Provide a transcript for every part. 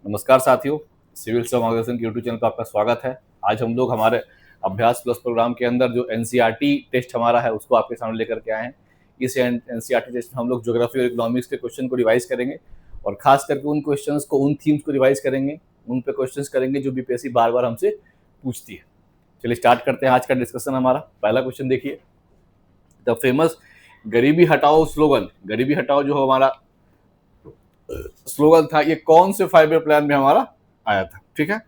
नमस्कार साथियों, सिविल सर्व मार्गदर्शन के यूट्यूब चैनल पर आपका स्वागत है। आज हम लोग हमारे अभ्यास प्लस प्रोग्राम के अंदर जो एनसीईआरटी टेस्ट हमारा है उसको आपके सामने लेकर के आए हैं। इस एनसीईआरटी टेस्ट में हम लोग ज्योग्राफी और इकोनॉमिक्स के क्वेश्चन को रिवाइज करेंगे और खास करके उन क्वेश्चंस को, उन थीम्स को रिवाइज करेंगे, उन पे क्वेश्चंस करेंगे जो बीपीएससी बार बार हमसे पूछती है। चलिए स्टार्ट करते हैं आज का डिस्कशन। हमारा पहला क्वेश्चन देखिए, द फेमस गरीबी हटाओ स्लोगन, गरीबी हटाओ जो हमारा स्लोगन था, ये कौन से 5 ईयर प्लान में हमारा आया था? ठीक है,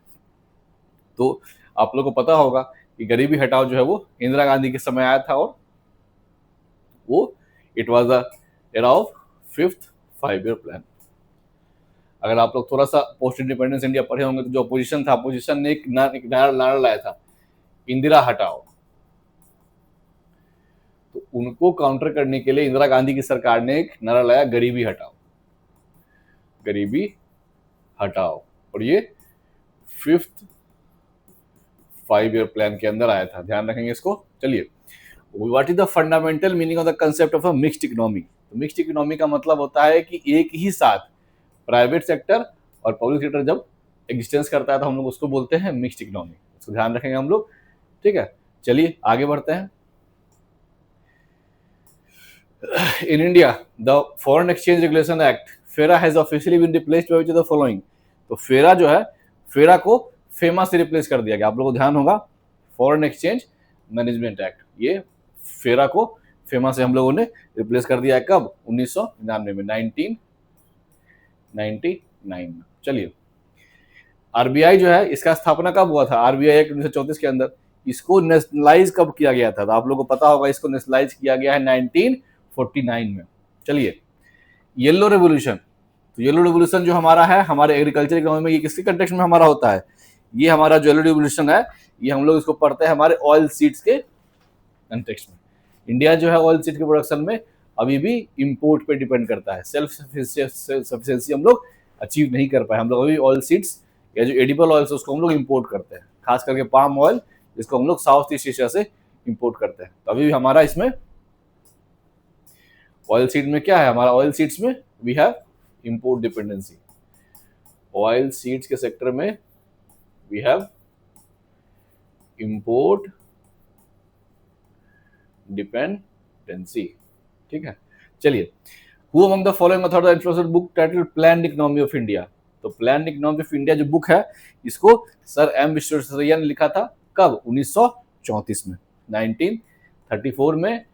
तो आप लोगों को पता होगा कि गरीबी हटाओ जो है वो इंदिरा गांधी के समय आया था और वो it was the era of 5th 5 year plan. अगर आप लोग थोड़ा सा पोस्ट इंडिपेंडेंस इंडिया पढ़े होंगे तो जो अपोजिशन था, अपोजिशन ने एक नारा लाया था, इंदिरा हटाओ। तो उनको काउंटर करने के लिए इंदिरा गांधी की सरकार ने एक नारा लाया, गरीबी हटाओ, गरीबी हटाओ, और ये 5th 5 ईयर प्लान के अंदर आया था। ध्यान रखेंगे इसको। चलिए, what is the fundamental meaning of the concept of a mixed economy? तो मिक्स्ड इकोनॉमी का मतलब होता है कि एक ही साथ प्राइवेट सेक्टर और पब्लिक सेक्टर जब एग्जिस्टेंस करता है तो हम लोग उसको बोलते हैं मिक्स्ड इकोनॉमी। इसको ध्यान रखेंगे हम लोग। ठीक है, चलिए आगे बढ़ते हैं। In India, the Foreign Exchange Regulation Act FERA has officially been replaced by which of the following? तो फेरा जो है, फेरा को फेमा से रिप्लेस कर दिया गया। आप लोगों को ध्यान होगा, फॉरेन एक्सचेंज मैनेजमेंट एक्ट, ये फेरा को फेमा से हम लोगों ने रिप्लेस कर दिया है। कब? 1999 में, 1999 में। चलिए, आरबीआई जो है, इसका स्थापना कब हुआ था? आरबीआई एक्ट 1934 के अंदर। इसको नेशनलाइज कब किया गया था? तो आप लोगों को पता होगा, इसको नेशनलाइज किया गया है 1949 में। चलिए, येलो रेवोल्यूशन, तो येलो रेवोल्यूशन जो हमारा है हमारे एग्रीकल्चर इकोनॉमी में, ये किसके कंटेक्स्ट में हमारा होता है? ये हमारा जो येलो रेवोल्यूशन है, ये हम लोग इसको पढ़ते हैं हमारे ऑयल सीड्स के कंटेक्स्ट में। इंडिया जो है ऑयल सीड के प्रोडक्शन में अभी भी इंपोर्ट पे डिपेंड करता है। सेल्फ सफिशिएंसी हम लोग अचीव नहीं कर पाए। हम लोग अभी ऑयल सीड्स या जो एडिबल ऑयल उसको हम लोग इंपोर्ट करते हैं, खास करके पाम ऑयल, जिसको हम लोग साउथ ईस्ट एशिया से इंपोर्ट करते हैं। तो अभी भी हमारा इसमें ऑयल सीड में क्या है? हमारा ऑयल सीड्स में we have import dependency. Oil seeds के सेक्टर में वी हैव इंपोर्ट डिपेंडेंसी। ठीक है, चलिए, who among the following author the introduction book title planned economy of India? तो प्लान्ड इकोनॉमी ऑफ इंडिया जो बुक है, इसको सर एम विश्वेश्वरैया ने लिखा था। कब? 1934 में, 1934 में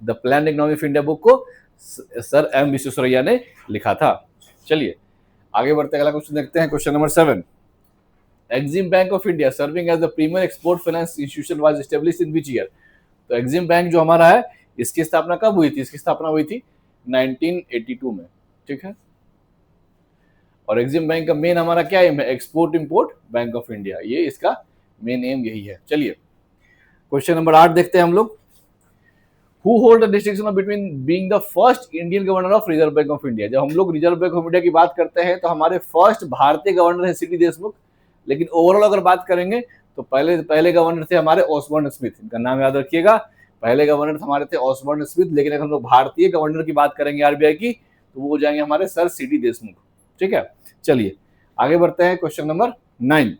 the planned economy of India book को सर एम विश्वेश्वरैया ने लिखा था। चलिए आगे बढ़ते, अगला क्वेश्चन देखते हैं। Question number 7, Exim bank of India serving as the premier export finance institution was established in which year? तो एक्सिम बैंक जो हमारा है, इसकी स्थापना कब हुई थी? इसकी स्थापना हुई थी 1982 में। ठीक है, और एक्सिम बैंक का मेन हमारा क्या एम है? Export import bank of India, ये इसका मेन एम यही है। चलिए क्वेश्चन नंबर 8 देखते हैं हम लोग। Who hold the distinction of between being the first Indian governor of Reserve Bank of India? जब हम लोग रिजर्व बैंक ऑफ इंडिया की बात करते हैं तो हमारे फर्स्ट भारतीय गवर्नर है सीडी देशमुख, लेकिन ओवरऑल अगर बात करेंगे तो पहले गवर्नर थे हमारे ऑसबर्न स्मिथ। इनका नाम याद रखिएगा, पहले गवर्नर हमारे थे ऑसबर्न स्मिथ। लेकिन अगर हम लोग भारतीय गवर्नर की बात करेंगे आरबीआई की, तो वो हो जाएंगे हमारे सर सीडी देशमुख। ठीक है, चलिए आगे बढ़ते हैं। क्वेश्चन नंबर 9,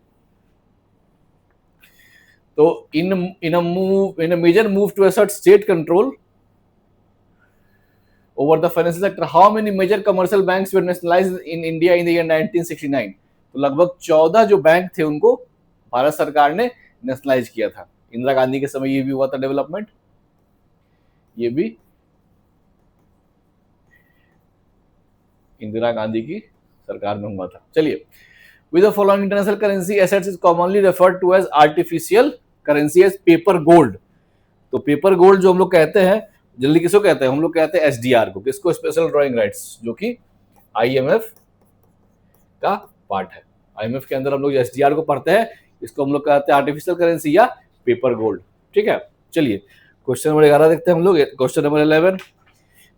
तो in a major move to assert state control over the financial sector, how many major commercial banks were nationalized in India in the year 1969? तो लगभग 14 जो बैंक थे उनको भारत सरकार ने नेशनलाइज किया था। इंदिरा गांधी के समय ये भी हुआ था डेवलपमेंट, ये भी इंदिरा गांधी की सरकार में हुआ था। चलिए, with the following international currency assets is commonly referred to as artificial currency as paper gold? तो पेपर गोल्ड जो हम लोग कहते हैं, जल्दी किसको कहते हैं? हम लोग कहते हैं एसडीआर को। किसको? स्पेशल ड्राइंग राइट्स, जो कि आईएमएफ का पार्ट है। आईएमएफ के अंदर हम लोग एसडीआर को पढ़ते हैं, इसको हम लोग कहते हैं आर्टिफिशियल करेंसी या पेपर गोल्ड। ठीक है, चलिए क्वेश्चन नंबर 11 देखते हैं हम लोग। Question number 11,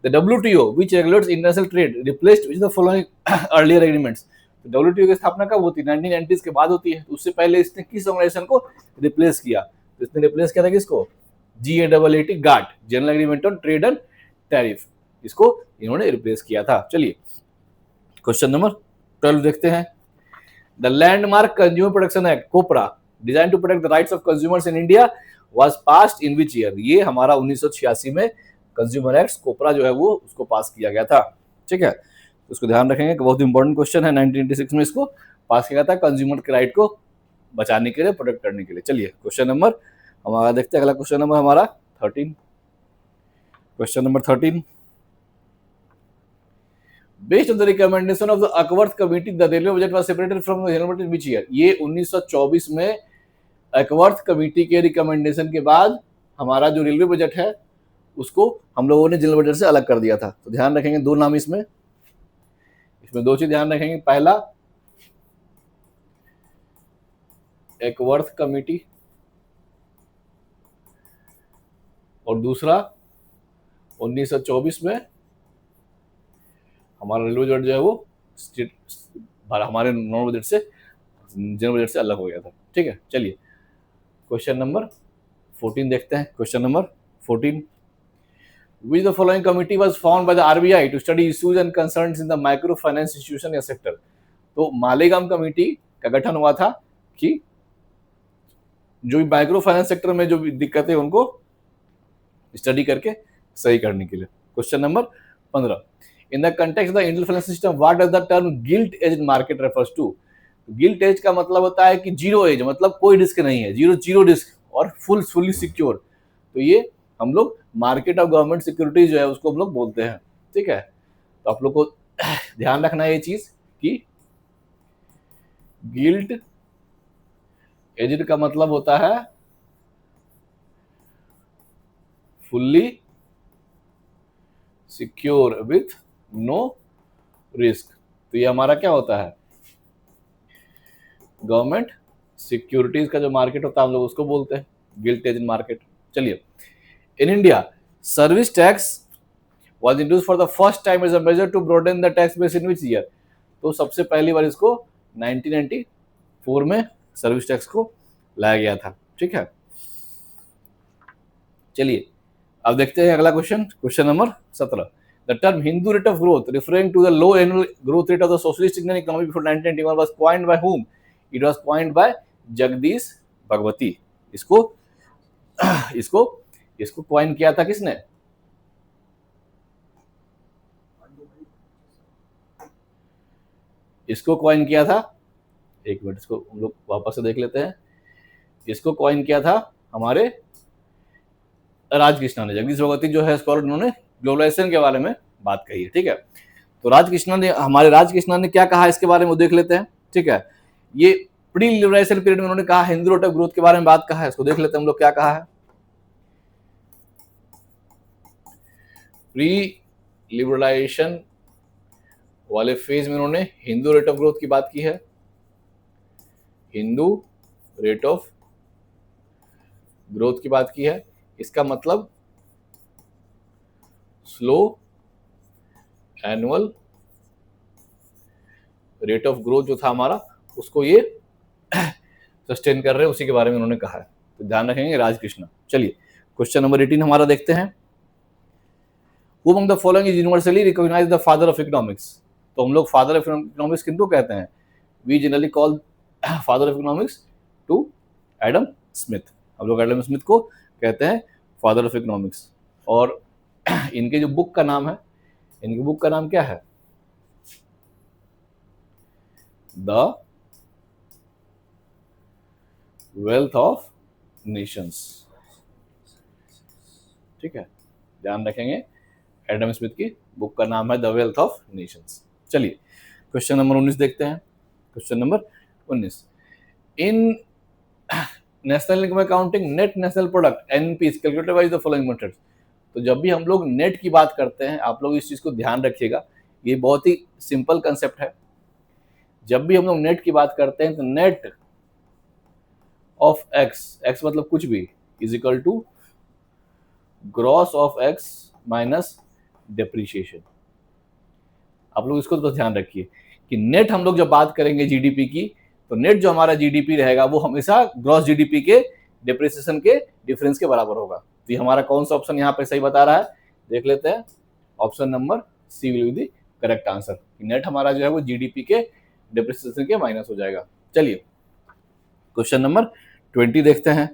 the WTO which regulates international trade replaced with the following earlier agreements? WTO की स्थापना कब होती है? 1990s के बाद होती है। तो उससे पहले इसने किस ऑर्गेनाइजेशन को रिप्लेस किया? तो इसने रिप्लेस किया था किसको? GATT, GATT, General Agreement on Trade and Tariff, इसको इन्होंने रिप्लेस किया था। चलिए क्वेश्चन नंबर 12 देखते हैं। The landmark consumer protection act COPRA designed to protect the rights of consumers in India was passed in which year? ये हमारा 1986 में कंज्यूमर एक्ट कोपरा जो है वो उसको पास किया गया था। ठीक है, उसको ध्यान रखेंगे, बहुत इंपॉर्टेंट क्वेश्चन है। 1986 में इसको पास किया था कंज्यूमर के राइट को बचाने के लिए, प्रोटेक्ट करने के लिए। चलिए क्वेश्चन नंबर हमारा देखते हैं, अगला क्वेश्चन नंबर हमारा 13। Question number 13, based on the recommendation of the Acworth committee the railway budget was separated from the general budget which year? ये 1924 में अकवर्थ कमेटी के रिकमेंडेशन के बाद हमारा जो रेलवे बजट है उसको हम लोगों ने जनरल बजट से अलग कर दिया था। तो ध्यान रखेंगे दो नाम इसमें दो चीज ध्यान रखेंगे। पहला अकवर्थ कमेटी और दूसरा 1924 में हमारा रेलवे बजट जो है वो स्टेट हमारे नॉर्मल बजट से जनरल बजट से अलग हो गया था। ठीक है, चलिए क्वेश्चन नंबर 14 देखते हैं। Question number 14, which the following committee was formed by the RBI to study issues and concerns in the microfinance institution या sector? तो मालेगाम कमेटी का गठन हुआ था कि जो भी माइक्रो फाइनेंस सेक्टर में जो दिक्कतें उनको स्टडी करके सही करने के लिए। Question number 15, in the context of the Indian finance system what does the term gilt edge market refers to? Gilt edge का मतलब होता है कि जीरो एज, मतलब कोई रिस्क नहीं है, जीरो रिस्क और फुली सिक्योर। तो ये हम लोग मार्केट ऑफ गवर्नमेंट सिक्योरिटीज जो है उसको हम लोग बोलते हैं। ठीक है, तो आप लोग को ध्यान रखना है ये चीज कि गिल्ट एजेड का मतलब होता है fully secure with no risk. तो ये हमारा क्या होता है, गवर्नमेंट सिक्योरिटीज का जो मार्केट होता है हम लोग उसको बोलते हैं गिल्ट एजेड मार्केट। चलिए, in India, service tax was introduced for the first time as a measure to broaden the tax base in which year? तो सबसे पहली बार इसको 1994 में सर्विस टैक्स को लाया गया था। ठीक है, चलिए अब देखते हैं अगला question. Question number 17, the term Hindu rate of growth referring to the low annual growth rate of the socialist Indian economy before 1991 was coined by whom? It was coined by Jagdish Bhagwati. इसको कॉइन किया था किसने? इसको कॉइन किया था, एक minute इसको हम लोग वापस से देख लेते हैं। इसको कॉइन किया था हमारे राजकृष्णा ने। जगदीश भगवती जो है स्कॉलर, उन्होंने ग्लोबलाइजेशन के बारे में बात कही है। ठीक है, तो हमारे राजकृष्णा ने क्या कहा इसके बारे में देख लेते हैं। ठीक है, ये प्री लिबरलाइजेशन पीरियड में उन्होंने कहा हिंदू रेट ऑफ ग्रोथ के बारे में बात कहा है, इसको देख लेते हैं हम लोग क्या कहा है। प्री लिबरलाइजेशन वाले फेज में उन्होंने हिंदू रेट ऑफ ग्रोथ की बात की है, हिंदू रेट ऑफ ग्रोथ की बात की है। इसका मतलब slow annual rate of growth जो था हमारा उसको ये सस्टेन कर रहे हैं, उसी के बारे में उन्होंने कहा है। तो ध्यान रखेंगे राजकृष्ण। चलिए क्वेश्चन नंबर 18 हमारा देखते हैं। Who among the following is universally recognized the father of economics? तो हम लोग फादर ऑफ इकोनॉमिक्स किनको कहते हैं? We generally call father of economics to Adam Smith. हम लोग एडम स्मिथ को कहते हैं फादर ऑफ इकोनॉमिक्स। और इनके जो बुक का नाम है, इनकी बुक का नाम क्या है? The wealth of Nations. ठीक है, ध्यान रखेंगे एडम स्मिथ की बुक का नाम है द वेल्थ ऑफ नेशंस। चलिए क्वेश्चन नंबर 19 देखते हैं। Question number 19, in national income accounting net national product NP is calculated by the following methods. तो जब भी हम लोग नेट की बात करते हैं, आप लोग इस चीज को ध्यान रखिएगा, ये बहुत ही सिंपल कंसेप्ट है। जब भी हम लोग नेट की बात करते हैं तो नेट ऑफ एक्स, एक्स मतलब कुछ भी, is equal to gross of x minus depreciation. आप लोग इसको तो ध्यान रखिए कि नेट हम लोग जब बात करेंगे जीडीपी की, तो नेट जो हमारा जीडीपी रहेगा वो हमेशा ग्रॉस जीडीपी के डेप्रिसिएशन के डिफरेंस के बराबर होगा। तो ये हमारा कौन सा ऑप्शन यहाँ पे सही बता रहा है, देख लेते हैं। Option number C will be the correct answer. Net हमारा जो है वो जीडीपी के डिप्रिसिएशन के माइनस हो जाएगा। चलिए क्वेश्चन नंबर 20 देखते हैं।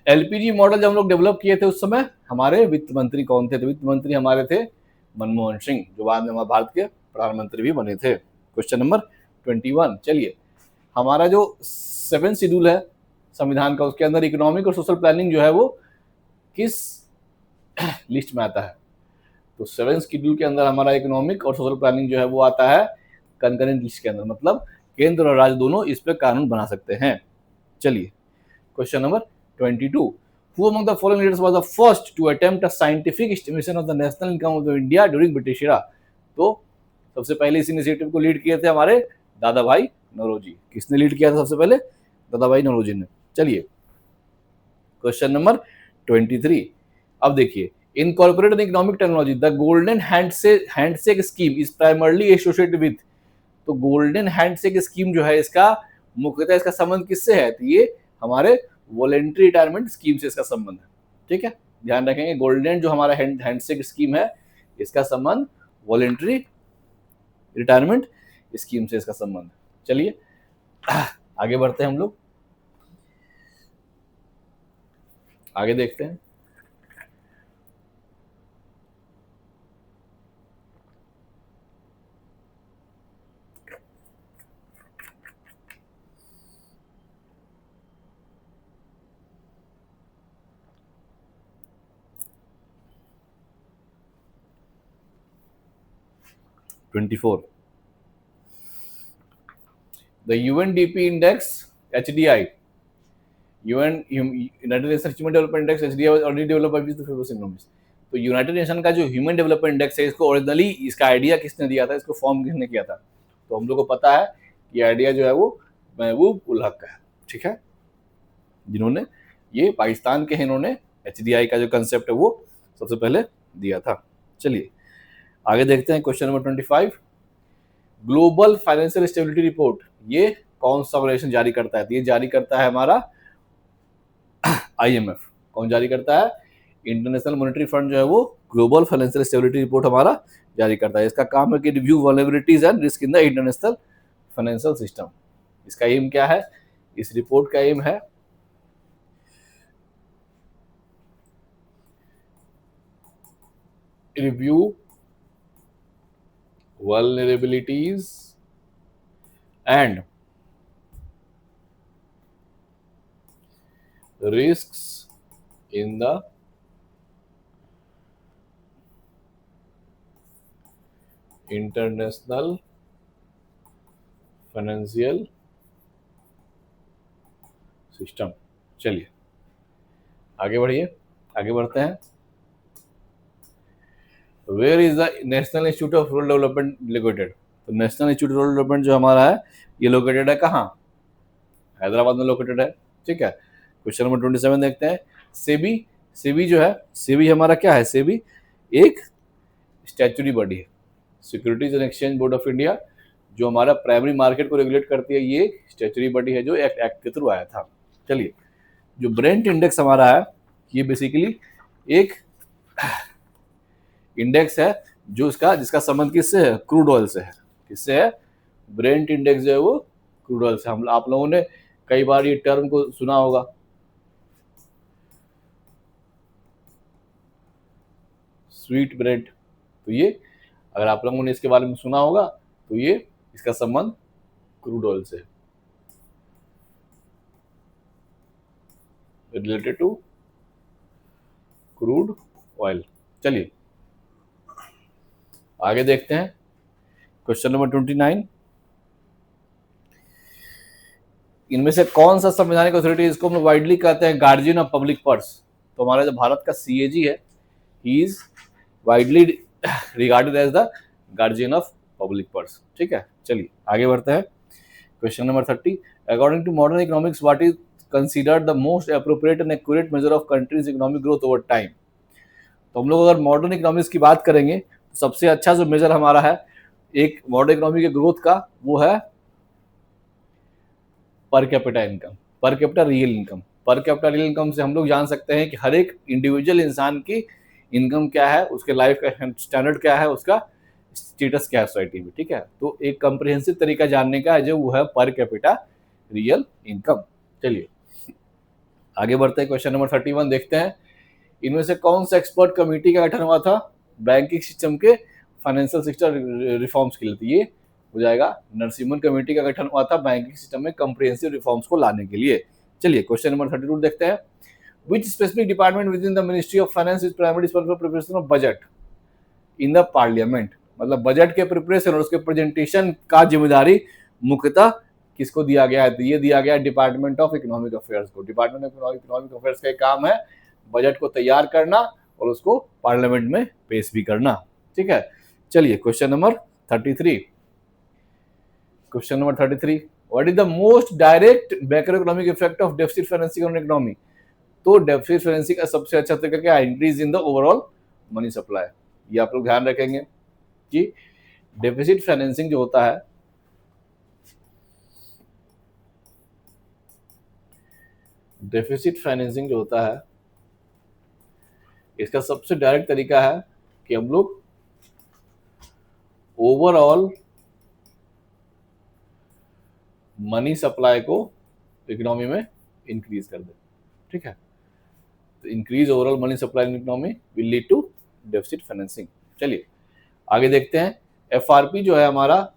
एलपीजी मॉडल जब हम लोग डेवलप किए थे उस समय हमारे वित्त मंत्री कौन थे? तो वित्त मंत्री हमारे थे मनमोहन सिंह, जो बाद में हमारे भारत के प्रधानमंत्री भी बने थे। क्वेश्चन नंबर 21, चलिए हमारा जो 7 शेड्यूल है संविधान का, उसके अंदर इकोनॉमिक और सोशल प्लानिंग जो है वो किस लिस्ट में आता है? तो 7 शेड्यूल के अंदर हमारा इकोनॉमिक और सोशल प्लानिंग जो है वो आता है कंकरेंट लिस्ट के अंदर, मतलब केंद्र और राज्य दोनों इस पे कानून बना सकते हैं। चलिए question number 22, who among the following leaders was the first to attempt a scientific estimation of the national income of India during British era? तो सबसे पहले इस इनिशिएटिव को लीड किए थे हमारे दादा भाई नौरोजी। किसने लीड किया था सबसे पहले? दादा भाई नौरोजी ने। चलिए क्वेश्चन नंबर 23, अब देखिए incorporated economic technology the golden handshake scheme is primarily associated with. तो गोल्डन हैंडशेक स्कीम जो है इसका मुख्यतः इसका संबंध किससे है? तो ये हमारे वॉलेंट्री रिटायरमेंट स्कीम से इसका संबंध है। ठीक है, ध्यान रखेंगे गोल्डन जो हमारा हैंडशेक स्कीम है इसका संबंध वॉलेंट्री रिटायरमेंट स्कीम से इसका संबंध है। चलिए आगे बढ़ते हैं हम लोग, आगे देखते हैं। The UNDP index HDI, United Nations Human Development Index HDI was already developed by the famous economists। तो यूनाइटेड नेशन का जो ह्यूमन डेवलपमेंट इंडेक्स है इसको ओरिजिनली इसका आइडिया किसने दिया था, इसको फॉर्म किसने किया था? तो हम लोग को पता है ये आइडिया जो है वो महबूब उल हक का है। ठीक है, जिन्होंने ये पाकिस्तान के इन्होंने HDI का जो कंसेप्ट है वो सबसे पहले दिया था। चलिए आगे देखते हैं question number 25, global financial stability report ये कौन सा ऑर्गेनाइजेशन जारी करता है? तो ये जारी करता है हमारा IMF। कौन जारी करता है? इंटरनेशनल मॉनेटरी फंड जो है वो ग्लोबल फाइनेंशियल स्टेबिलिटी रिपोर्ट हमारा जारी करता है। इसका काम है कि review vulnerabilities and risk in the international financial system. इसका एम क्या है? इस रिपोर्ट का एम है review vulnerabilities and risks in the international financial system। चलिए आगे बढ़िए, आगे बढ़ते हैं। Where is the National Institute of Rural Development located? तो National Institute of Rural Development जो हमारा है ये लोकेटेड है कहाँ? हैदराबाद में लोकेटेड है। ठीक है, क्वेश्चन नंबर 27 देखते हैं। सेबी, सेबी जो है, सेबी हमारा क्या है? सेबी एक स्टैट्यूटरी बॉडी है, securities and exchange board of India, जो हमारा प्राइमरी मार्केट को रेगुलेट करती है। ये स्टैट्यूटरी बॉडी है जो एक्ट के थ्रू आया था। चलिए जो ब्रेंट इंडेक्स हमारा है ये बेसिकली एक इंडेक्स है जो इसका जिसका संबंध किससे है? क्रूड ऑयल से है। किससे है? ब्रेंट इंडेक्स जो है वो क्रूड ऑयल से। हम आप लोगों ने कई बार ये टर्म को सुना होगा, स्वीट ब्रेंट। तो ये अगर आप लोगों ने इसके बारे में सुना होगा तो ये इसका संबंध क्रूड ऑयल से, रिलेटेड टू क्रूड ऑयल। चलिए आगे देखते हैं क्वेश्चन नंबर 29, इनमें से कौन सा संवैधानिक अथॉरिटी, इसको हम वाइडली कहते हैं गार्जियन ऑफ पब्लिक पर्स। तो हमारा जो भारत का CAG है he is widely regarded as the guardian of public purse. ठीक है, चलिए आगे बढ़ते हैं question number 30, according to modern economics what is considered the most appropriate and accurate measure of country's economic growth over time? तो हम लोग अगर मॉडर्न इकोनॉमिक्स की बात करेंगे तो सबसे अच्छा जो मेजर हमारा है एक मॉडर्न इकोनॉमी के ग्रोथ का वो है per capita income, per capita real income. Per capita real income से हम लोग जान सकते हैं कि हर एक इंडिविजुअल इंसान की इनकम क्या है, उसके लाइफ का स्टैंडर्ड क्या है, उसका स्टेटस क्या है सोसाइटी में, ठीक है। तो एक कंप्रिहेंसिव तरीका जानने का है जो वो है पर कैपिटा रियल इनकम। चलिए आगे बढ़ते हैं, क्वेश्चन नंबर 31 देखते हैं। इनमें से कौन सा एक्सपर्ट कमेटी का गठन हुआ था बैंकिंग सिस्टम के फाइनेंशियल सिस्टम रिफॉर्म्स के लिए? तो ये हो जाएगा नरसिम्हन कमेटी का गठन हुआ था बैंकिंग सिस्टम में कंप्रिहेंसिव रिफॉर्म्स को लाने के लिए। चलिए क्वेश्चन नंबर 32 देखते हैं। Which specific department within the Ministry of Finance is primarily responsible for preparation of budget in the Parliament? मतलब बजट के प्रिपरेशन और उसके प्रेजेंटेशन का जिम्मेदारी मुख्यतः किसको दिया गया है? तो ये दिया गया है डिपार्टमेंट ऑफ इकोनॉमिक अफेयर्स को। डिपार्टमेंट ऑफ इकोनॉमिक अफेयर्स का काम है बजट को तैयार करना और उसको पार्लियामेंट में पेश भी करना, ठीक है। चलिए question number 33। Question number 33, what is the most direct macro economic effect of deficit financing on economy? तो डेफिसिट फाइनेंसिंग का सबसे अच्छा तरीका क्या है? Increase in the overall money supply. ये आप लोग ध्यान रखेंगे कि डेफिसिट फाइनेंसिंग जो होता है, डेफिसिट फाइनेंसिंग जो होता है इसका सबसे डायरेक्ट तरीका है कि हम लोग ओवरऑल मनी सप्लाई को इकोनॉमी में इंक्रीज कर दे, ठीक है। तो increase overall money supply in economy will lead to deficit financing. चलिए आगे देखते हैं। एफआरपी जो है हमारा,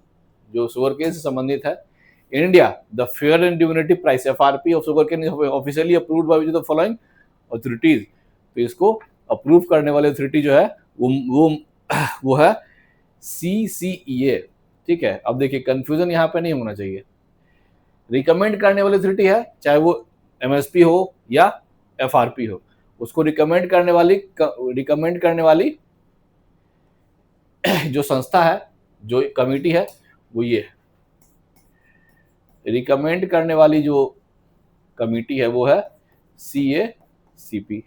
जो शुगर केन से संबंधित है। In India the fair and durative price FRP of sugar cane officially approved by the following authorities. तो इसको अप्रूव करने वाले अथॉरिटी जो है वो है CCEA, ठीक है। अब देखिए कंफ्यूजन यहाँ पे नहीं होना चाहिए। रिकमेंड करने वाली अथॉरिटी है, चाहे वो एमएसपी हो या एफआरपी हो, उसको रिकमेंड करने वाली जो संस्था है, जो कमेटी है, वो ये है। रिकमेंड करने वाली जो कमेटी है वो है CACP,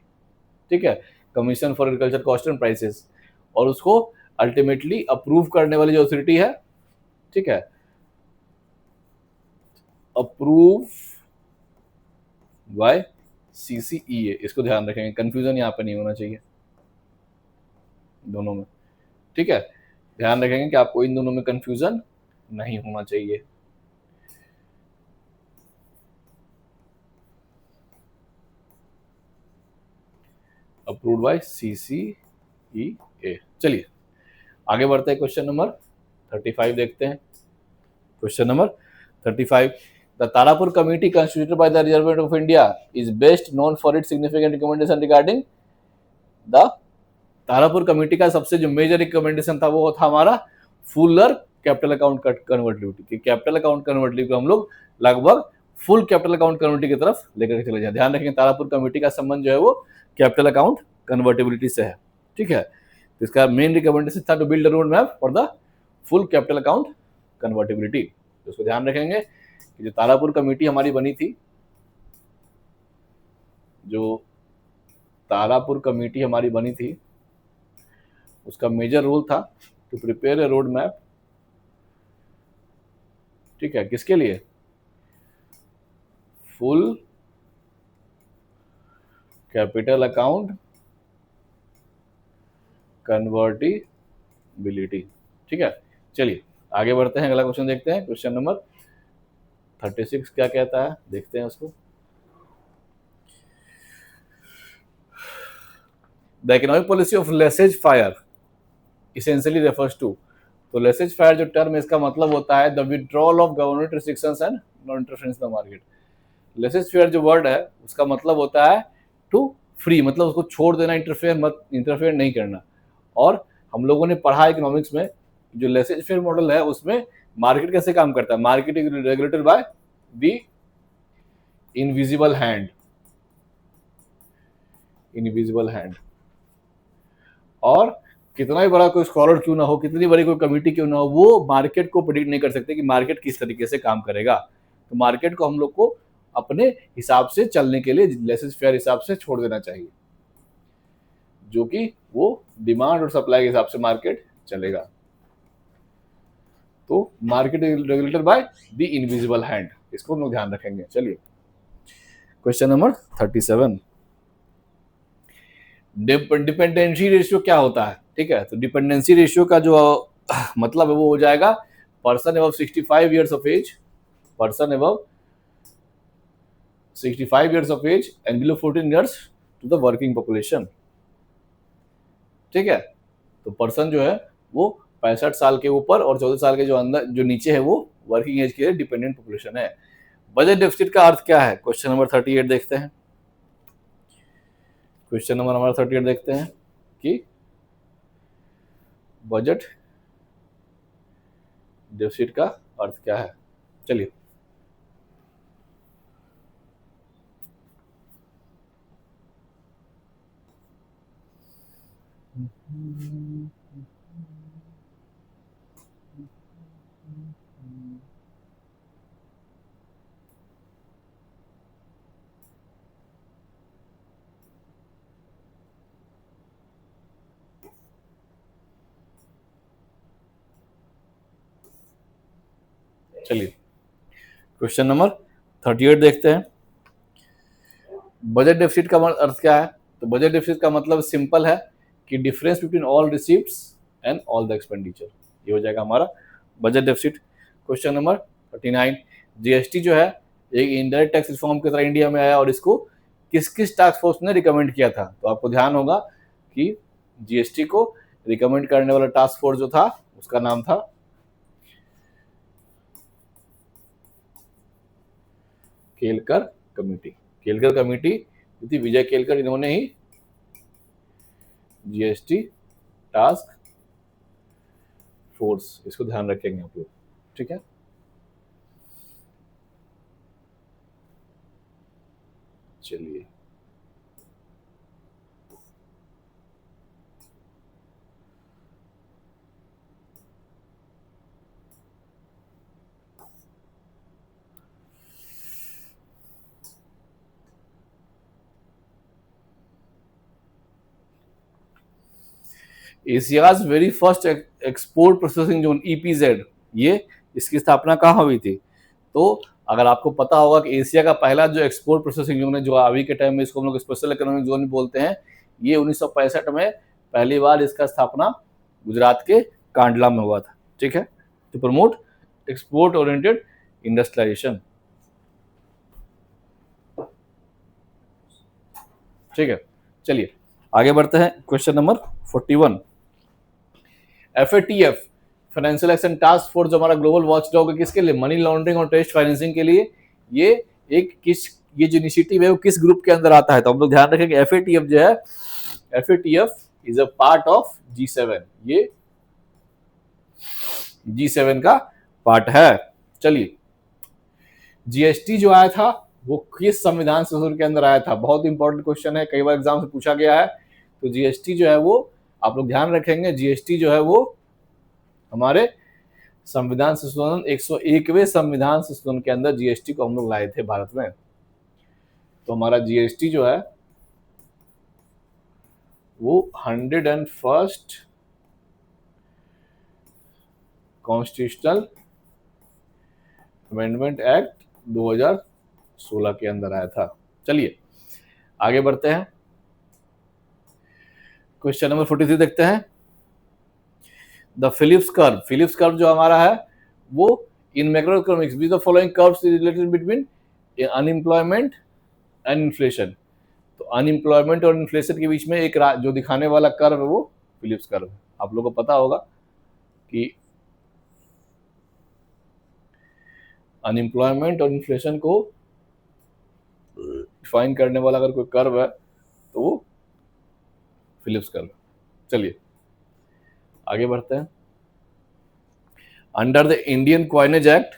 ठीक है, commission for agriculture cost and prices. और उसको अल्टीमेटली अप्रूव करने वाली जो अथॉरिटी है, ठीक है, अप्रूव बाय CCEA। इसको ध्यान रखेंगे, कंफ्यूजन यहाँ पे नहीं होना चाहिए दोनों में, ठीक है। ध्यान रखेंगे कि आपको इन दोनों में कंफ्यूजन नहीं होना चाहिए। Approved by CCEA। चलिए आगे बढ़ते हैं, क्वेश्चन नंबर 35 देखते हैं। Question number 35, the Tarapur committee constituted by the reserve bank of India is best known for its significant recommendation regarding the. Tarapur committee का सबसे जो मेजर रिकमेंडेशन था वो था हमारा Fuller capital account convertibility. Capital account convertibility को हम लोग लगभग फुल कैपिटल अकाउंट कन्वर्टिबिलिटी की तरफ लेकर के चले जाए। ध्यान रखें तारापुर कमेटी का संबंध जो है वो कैपिटल अकाउंट कन्वर्टिबिलिटी से है, ठीक है। तो इसका मेन रिकमेंडेशन था to build a road map for the full capital account convertibility. तो उसको ध्यान रखेंगे कि जो तारापुर कमेटी हमारी बनी थी, जो तारापुर कमेटी हमारी बनी थी, उसका मेजर रोल था to prepare a road map, ठीक है, किसके लिए? फुल कैपिटल अकाउंट कन्वर्टिबिलिटी, ठीक है। चलिए आगे बढ़ते हैं, अगला क्वेश्चन देखते हैं। क्वेश्चन नंबर 36 क्या कहता है, देखते हैं उसको। The economic policy of laissez faire essentially refers to. तो लेसेज फायर जो टर्म है इसका मतलब होता है the withdrawal of government restrictions and non interference in the market. Laissez faire जो वर्ड है उसका मतलब होता है टू फ्री, मतलब उसको छोड़ देना, इंटरफेयर नहीं करना। और हम लोगों ने पढ़ा इकोनॉमिक्स में जो लेसेज फेयर मॉडल है उसमें मार्केट कैसे काम करता है। Market is regulated by the invisible hand, invisible hand. और कितना ही बड़ा कोई स्कॉलर क्यों ना हो, कितनी बड़ी कोई कमेटी क्यों ना हो, वो मार्केट को प्रेडिक्ट नहीं कर सकते कि मार्केट किस तरीके से काम करेगा। तो मार्केट को हम लोग को अपने हिसाब से चलने के लिए लेसेज फेयर हिसाब से छोड़ देना चाहिए, जो कि वो डिमांड और सप्लाई के हिसाब से मार्केट चलेगा। तो market regulated by the invisible hand, इसको हम लोग ध्यान रखेंगे। चलिए क्वेश्चन नंबर 37, डिपेंडेंसी रेशियो क्या होता है, ठीक है। तो डिपेंडेंसी रेशियो का जो मतलब वो हो जाएगा person above 65 years of age, person above 65 years of age and below 14 years to the working population. ठीक है, तो पर्सन जो है वो 65 साल के ऊपर और 14 साल के जो अंदर जो नीचे है वो वर्किंग एज के लिए डिपेंडेंट पॉपुलेशन है। बजट डेफिसिट का अर्थ क्या है? क्वेश्चन नंबर 38 देखते हैं। क्वेश्चन नंबर हमारा 38 देखते हैं कि बजट डेफिसिट का अर्थ क्या है। चलिए, चलिए क्वेश्चन नंबर 38 देखते हैं। बजट डेफिसिट का अर्थ क्या है? तो बजट डेफिसिट का मतलब सिंपल है कि difference between all receipts and all the expenditure, ये हो जाएगा हमारा budget deficit. Question number 39, GST जो है एक इनडायरेक्ट टैक्स रिफॉर्म की तरह इंडिया में आया और इसको किस किस टास्क फोर्स ने रिकमेंड किया था? तो आपको ध्यान होगा कि जीएसटी को रिकमेंड करने वाला टास्क फोर्स जो था उसका नाम था केलकर कमेटी। केलकर कमेटी थी विजय केलकर, इन्होंने ही जीएसटी टास्क फोर्स, इसको ध्यान रखेंगे आप लोग। ठीक है, चलिए Asia's very first export processing zone EPZ, ये इसकी स्थापना कहाँ हुई थी? तो अगर आपको पता होगा कि एशिया का पहला जो एक्सपोर्ट प्रोसेसिंग जोन है, जो अभी के टाइम में इसको हम लोग स्पेशल इकोनॉमिक जोन भी बोलते हैं, ये 1965 में पहली बार इसका स्थापना गुजरात के कांडला में हुआ था। ठीक है, to promote export oriented industrialisation. ठीक है, चलिए आगे बढ़ते हैं। Question number 41, FATF financial action task force जो हमारा ग्लोबल वॉचडॉग है, किसके लिए? मनी लॉन्ड्रिंग और टेस्ट फाइनेंसिंग के लिए। ये ये जो इनिशिएटिव है वो किस ग्रुप के अंदर आता है? तो हम लोग ध्यान रखें कि FATF जो है, FATF is a part of G7, ये G7 का पार्ट है। चलिए, जीएसटी जो आया था वो किस संविधान संशोधन के अंदर आया था? बहुत इंपॉर्टेंट क्वेश्चन है, कई बार एग्जाम से पूछा गया है। तो जीएसटी जो है वो आप लोग ध्यान रखेंगे, जीएसटी जो है वो हमारे संविधान संशोधन 101वें संविधान संशोधन के अंदर जीएसटी को हम लोग लाए थे भारत में। तो हमारा जीएसटी जो है वो 101st कॉन्स्टिट्यूशनल अमेंडमेंट एक्ट 2016 के अंदर आया था। चलिए आगे बढ़ते हैं। क्वेश्चन नंबर 43 देखते हैं। The Phillips curve, Phillips curve जो हमारा है वो इन macro economics which the following curves is related between unemployment and inflation. तो अनएम्प्लॉयमेंट और इन्फ्लेशन के बीच में एक जो दिखाने वाला कर्व है वो फिलिप्स कर्व है। आप लोगों को पता होगा कि अनएम्प्लॉयमेंट और इन्फ्लेशन को डिफाइन करने वाला अगर कोई कर्व है तो वो फिलिप्स कर्व। चलिए आगे बढ़ते हैं। Under the Indian coinage act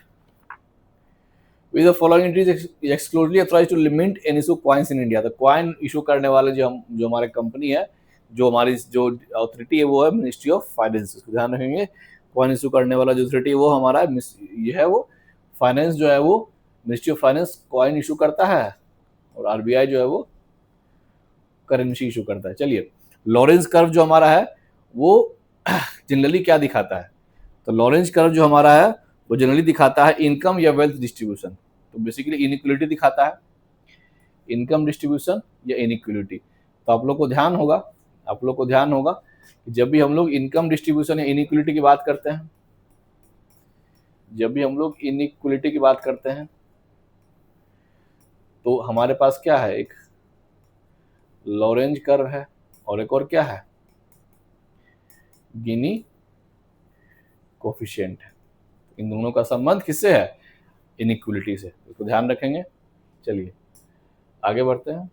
with the following entities exclusively authorised to limit and issue coins in India. तो कॉइन इशू करने वाले जो हमारे कंपनी है, जो हमारी जो अथॉरिटी है वो है मिनिस्ट्री ऑफ फाइनेंस। इसको ध्यान रखेंगे, कॉइन इशू करने वाला जो अथॉरिटी है वो हमारा ये है, वो फाइनेंस जो है वो ministry of finance coin issue करता है और आरबीआई जो है वो करेंसी इशू करता है। चलिए, लॉरेंस कर्व जो हमारा है वो जनरली क्या दिखाता है? तो लॉरेंस कर्व जो हमारा है वो जनरली दिखाता है इनकम या वेल्थ डिस्ट्रीब्यूशन। तो बेसिकली इनइक्वलिटी दिखाता है, इनकम डिस्ट्रीब्यूशन या इनइक्वलिटी। तो आप लोग को ध्यान होगा जब भी हम लोग इनकम डिस्ट्रीब्यूशन या इनइक्वलिटी की बात करते हैं, जब भी हम लोग इनइक्वलिटी की बात करते हैं तो हमारे पास क्या है, एक लॉरेंज कर्व है और एक और क्या है, गिनी कोफिशिएंट है। इन दोनों का संबंध किससे है, इनइक्वलिटी से, इसको ध्यान रखेंगे। चलिए आगे बढ़ते हैं,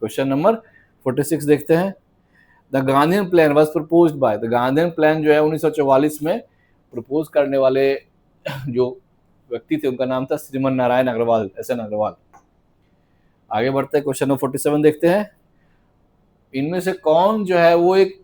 क्वेश्चन नंबर 46 देखते हैं। The Gandhian plan was proposed by, the Gandhian plan जो है 1944 में प्रपोज करने वाले जो व्यक्ति थे उनका नाम था श्रीमन नारायण अग्रवाल, एस.एन. अग्रवाल। आगे बढ़ते हैं, क्वेश्चन नंबर 47 देखते हैं। इनमें से कौन जो है वो एक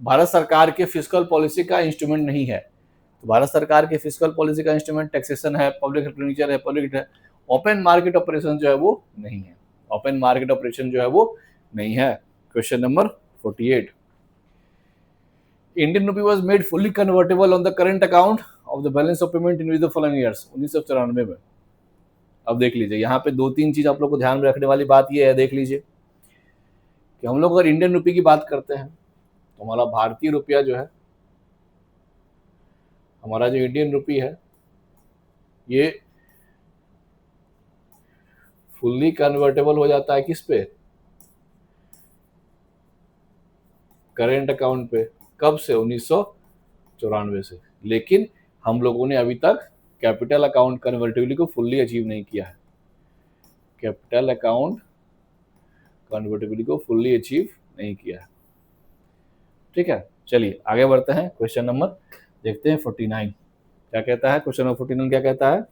भारत सरकार के फिस्कल पॉलिसी का इंस्ट्रूमेंट नहीं है। तो भारत सरकार के फिस्कल पॉलिसी का इंस्ट्रूमेंट टैक्सेशन है, पब्लिक एक्सपेंडिचर है, पब्लिक है, ओपन मार्केट ऑपरेशन जो है वो नहीं है, ओपन मार्केट ऑपरेशन जो है वो नहीं है। Question number 48, Indian rupee was made fully convertible on the current account of the balance of payment in the following years, 1994 में। अब देख लीजिए यहाँ पे दो तीन चीज आप लोग को ध्यान में रखने वाली बात ये है, देख लीजिए कि हम लोग अगर इंडियन रुपी की बात करते हैं तो हमारा भारतीय रुपया जो है, हमारा जो इंडियन रुपी है ये फुल्ली कन्वर्टेबल हो जाता है किस पे, करेंट अकाउंट पे। कब से, 1994 से। लेकिन हम लोगों ने अभी तक कैपिटल अकाउंट कन्वर्टेबिलिटी को फुल्ली अचीव नहीं किया है, कैपिटल अकाउंट कन्वर्टेबिलिटी को फुल्ली अचीव नहीं किया है। ठीक है, चलिए आगे बढ़ते हैं, क्वेश्चन नंबर देखते हैं 49 क्या कहता है। क्वेश्चन नंबर 49 क्या कहता है,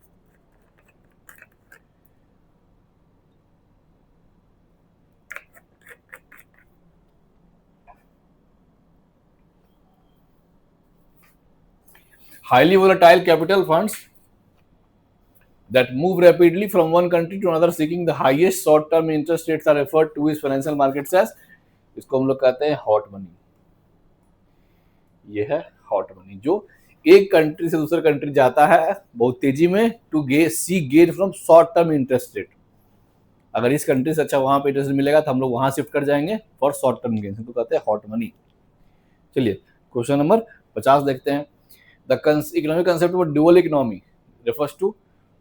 highly volatile capital funds that move rapidly from one country to another seeking the highest short term interest rates are referred to as financial markets as, इसको हम लोग कहते हैं हॉट मनी। ये है हॉट मनी जो एक कंट्री से दूसरे कंट्री जाता है बहुत तेजी में to see gain from short term interest rate. अगर इस कंट्री से अच्छा वहां पे इंटरेस्ट मिलेगा तो हम लोग वहां शिफ्ट कर जाएंगे फॉर शॉर्ट टर्म गेन, तो कहते हैं हॉट मनी। चलिए क्वेश्चन नंबर 50 देखते हैं। The economic concept of dual economy refers to,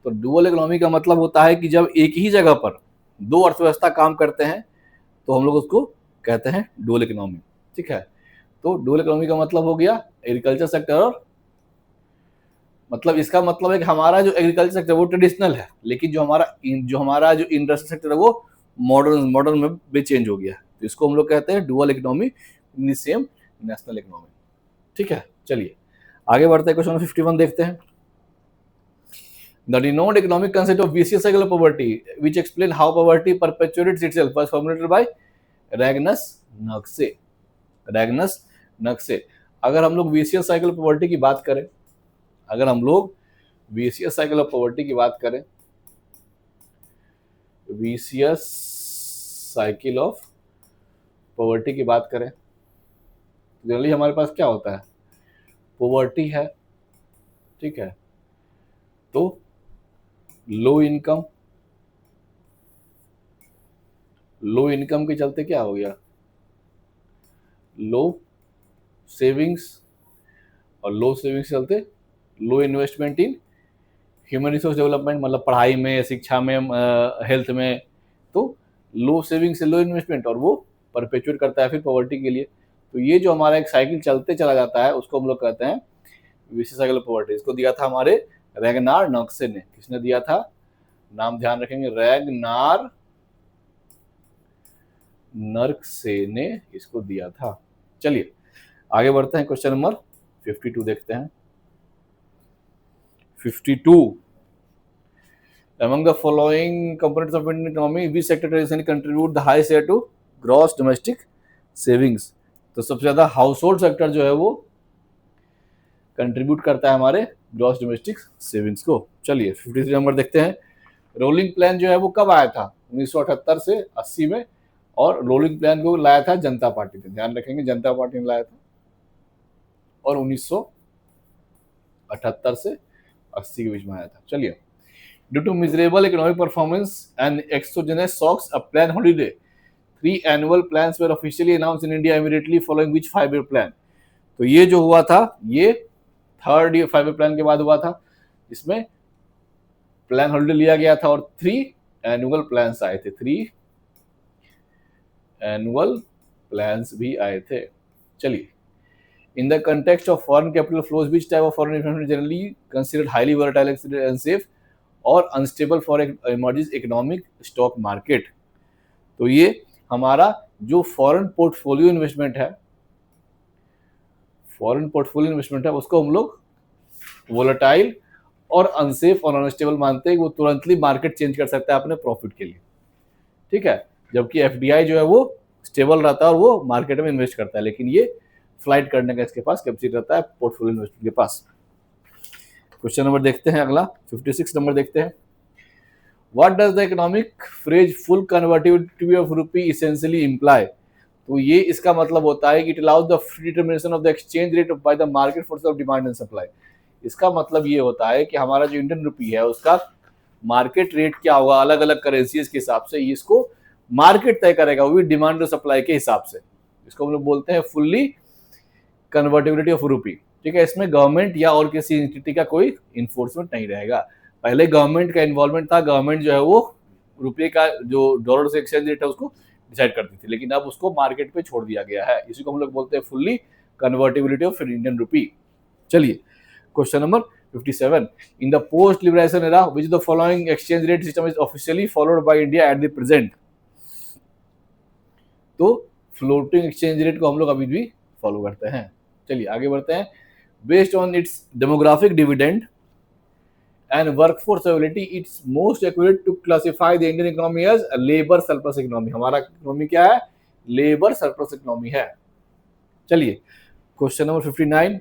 तो ड्यूअल इकोनॉमी का मतलब होता है कि जब एक ही जगह पर दो अर्थव्यवस्था काम करते हैं तो हम लोग उसको कहते हैं ड्यूअल इकोनॉमी। ठीक है, तो ड्यूअल इकोनॉमी का मतलब हो गया एग्रीकल्चर सेक्टर और, मतलब इसका मतलब है कि हमारा जो एग्रीकल्चर सेक्टर वो ट्रेडिशनल है, लेकिन जो हमारा जो इंडस्ट्रियल सेक्टर है वो मॉडर्न में भी चेंज हो गया है, तो इसको हम लोग कहते हैं dual economy in the same national economy. ठीक है, चलिए आगे बढ़ते हैं, क्वेश्चन 51 देखते हैं। The renowned economic concept of vicious cycle of poverty, which explain how poverty perpetuates itself, was formulated by Ragnus Nugse। Ragnus Nugse। अगर हम लोग vicious cycle of poverty की बात करें, अगर हम लोग vicious cycle of poverty की बात करें, vicious cycle of poverty की बात करें, जनरली हमारे पास क्या होता है, पोवर्टी है, ठीक है, तो लो इनकम के चलते क्या हो गया, लो सेविंग्स, और लो सेविंग्स के चलते low investment in human resource development, मतलब पढ़ाई में, शिक्षा में, हेल्थ में, तो लो सेविंग से लो इन्वेस्टमेंट, और वो परपेचुएट करता है फिर पॉवर्टी के लिए। तो ये जो हमारा एक साइकिल चलते चला जाता है उसको हम लोग कहते हैं विशियस साइकिल ऑफ पॉवर्टी। इसको दिया था हमारे रैगनार नक्से ने। किसने दिया था, नाम ध्यान रखेंगे, रैगनार नर्कसे ने इसको दिया था। चलिए आगे बढ़ते हैं, क्वेश्चन नंबर 52 देखते हैं। 52, among the following components of Indian economy, which sector traditionally contribute the highest share to gross domestic savings? तो सबसे ज्यादा हाउस होल्ड सेक्टर जो है वो कंट्रीब्यूट करता है हमारे ग्रॉस डोमेस्टिक सेविंग्स को। चलिए 53 नंबर देखते हैं। रोलिंग प्लान जो है वो कब आया था, 1978 से 80 में, और रोलिंग प्लान को लाया था जनता पार्टी ने, ध्यान रखेंगे जनता पार्टी ने लाया था, और 1978 से 80 के बीच में आया था। चलिए, due to miserable economic performance and exogenous shocks, a plan holiday 3 annual plans were officially announced in India immediately following which 5 year plan. तो ये जो हुआ था ये थर्ड ईयर 5 ईयर प्लान के बाद हुआ था, इसमें प्लान हॉलिडे लिया गया था और 3 एनुअल प्लान्स आए थे, 3 एनुअल प्लान्स भी आए थे। चलिए, in the context of foreign capital flows, which type of foreign investment is generally considered highly volatile, unsafe or unstable for emerging economic stock market? तो ये हमारा जो फॉरेन पोर्टफोलियो इन्वेस्टमेंट है, फॉरेन पोर्टफोलियो इन्वेस्टमेंट है उसको हम लोग volatile और अनसेफ और अनस्टेबल मानते हैं। वो तुरंतली मार्केट चेंज कर सकता है अपने प्रॉफिट के लिए, ठीक है, जबकि एफडीआई जो है वो स्टेबल रहता है और वो मार्केट में इन्वेस्ट करता है, लेकिन ये फ्लाइट करने का इसके पास कैपेसिटी रहता है पोर्टफोलियो इन्वेस्टर के पास। क्वेश्चन नंबर देखते हैं अगला, 56 नंबर देखते हैं। What does the economic phrase full convertibility of रूपी इसेंशियली इम्प्लाई? तो ये इसका मतलब होता है कि it allows the free determination of the exchange rate by the market force of demand and supply. इसका मतलब ये होता है कि हमारा जो इंडियन रुपी है उसका मार्केट रेट क्या होगा अलग अलग करेंसीज के हिसाब से, इसको मार्केट तय करेगा, वो भी डिमांड और सप्लाई के हिसाब से। इसको हम लोग बोलते हैं फुल्ली कन्वर्टिबिलिटी ऑफ रूपी, ठीक है। इसमें गवर्नमेंट या और किसी एंटिटी का कोई इन्फोर्समेंट नहीं रहेगा। पहले गवर्नमेंट का इन्वॉल्वमेंट था, गवर्नमेंट जो है वो रुपये का जो डॉलर से एक्सचेंज रेट है उसको डिसाइड करती थी, लेकिन अब उसको मार्केट पे छोड़ दिया गया है। इसी को हम लोग बोलते हैं fully convertibility of Indian rupee. चलिए, question number 57, in the post liberalisation era which the following exchange rate system is officially followed by India at the present? तो फ्लोटिंग एक्सचेंज रेट को हम लोग अभी भी फॉलो करते हैं। चलिए आगे बढ़ते हैं। Based on its demographic dividend and workforce availability, its most accurate to classify the Indian economy as labour surplus economy. हमारा इकोनॉमी क्या है? लेबर सरप्लस इकोनॉमी है। चलिए, question number 59,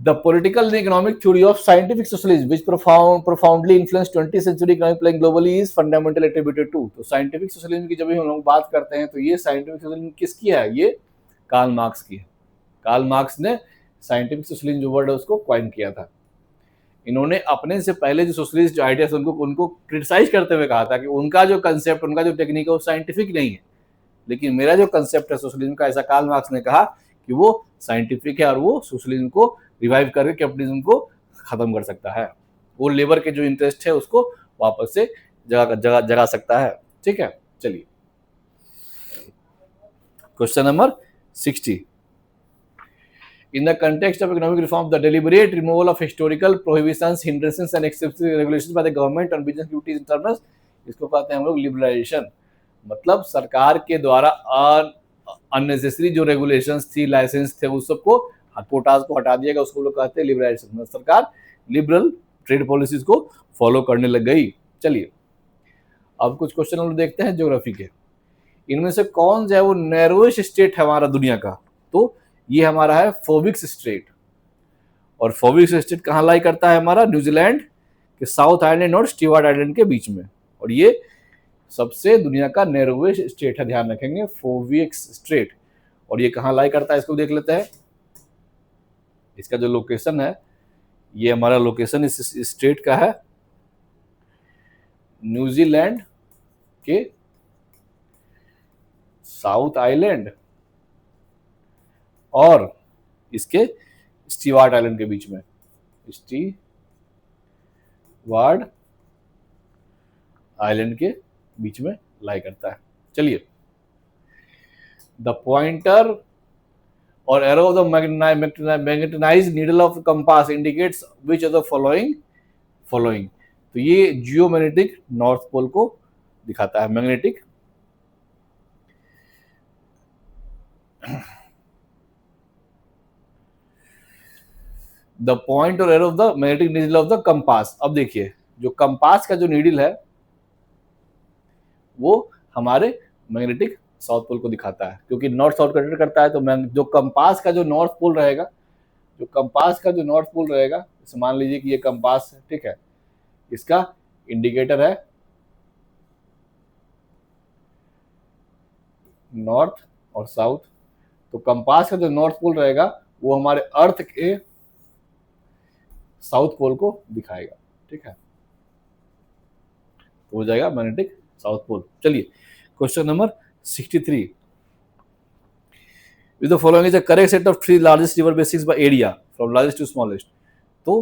the political and economic theory of scientific socialism which profoundly influenced 20th century economic planning globally is fundamentally attributed to। तो scientific socialism की जब हम लोग बात करते हैं तो ये साइंटिफिक सोशलिज्म किसकी है? ये कार्ल मार्क्स की है। कार्ल मार्क्स ने साइंटिफिक सोशलिज्म जो वर्ड है उसको क्वाइन किया था। इन्होंने अपने से पहले जो सोशलिस्ट जो आइडियाज उनको क्रिटिसाइज करते हुए कहा था कि उनका जो कंसेप्ट, उनका जो टेक्निक है वो साइंटिफिक नहीं है, लेकिन मेरा जो कंसेप्ट है सोशलिज्म का, ऐसा कार्ल मार्क्स ने कहा कि वो साइंटिफिक है और वो सोशलिज्म को रिवाइव करके कैपिटलिज्म को खत्म कर सकता है। वो लेबर के जो इंटरेस्ट है उसको वापस से जगा सकता है, ठीक है। चलिए, question number 60, in the context of economic reform, the deliberate removal of historical prohibitions, hindrances and excessive regulations by the government on business activities and terms, इसको कहते हैं हम लोग लिबरलाइजेशन। मतलब सरकार के द्वारा अननेसेसरी जो रेगुलेशंस थी, लाइसेंस थे, उस सबको कोटास को हटा दिया गया, उसको लोग कहते हैं लिबरलाइजेशन। सरकार लिबरल ट्रेड पॉलिसीज को फॉलो करने लग गई। चलिए, अब कुछ क्वेश्चन हम देखते हैं ज्योग्राफी के। इनमें से कौन जो है वो नैरोएस्ट स्टेट है हमारा दुनिया का? तो ये हमारा है फोबिक्स स्ट्रेट। और फोबिक्स स्टेट कहाँ लाई करता है? हमारा न्यूजीलैंड के साउथ आइलैंड और स्टीवर्ट आइलैंड के बीच में। और ये सबसे दुनिया का नैरोएस्ट स्टेट है, ध्यान रखेंगे, फोबिक्स स्ट्रेट। और ये कहाँ लाई करता है इसको देख लेते हैं। इसका जो लोकेशन है, ये हमारा लोकेशन इस स्टेट का है न्यूजीलैंड के साउथ आइलैंड और इसके स्टीवर्ट आइलैंड के बीच में। स्टीवर्ट आइलैंड के बीच में लाई करता है। चलिए, द पॉइंटर और arrow of the magnetised needle of compass indicates which of the following. तो ये जियोमैग्नेटिक नॉर्थ पोल को दिखाता है, मैग्नेटिक। द पॉइंट और arrow of the magnetic needle of the compass. अब देखिए, जो कंपास का जो नीडल है वो हमारे मैग्नेटिक साउथ पोल को दिखाता है, क्योंकि नॉर्थ साउथ कंट्रोल करता है। तो जो कंपास का जो नॉर्थ पोल रहेगा, जैसे मान लीजिए कि ये कंपास है, ठीक है, इसका इंडिकेटर है नॉर्थ और साउथ। तो कंपास का जो नॉर्थ पोल रहेगा वो हमारे अर्थ के साउथ पोल को दिखाएगा, ठीक है, तो हो जाएगा मैग्नेटिक साउथ पोल। चलिए, question number 63, with the following is the correct set of 3 largest river basins by area from largest to smallest. तो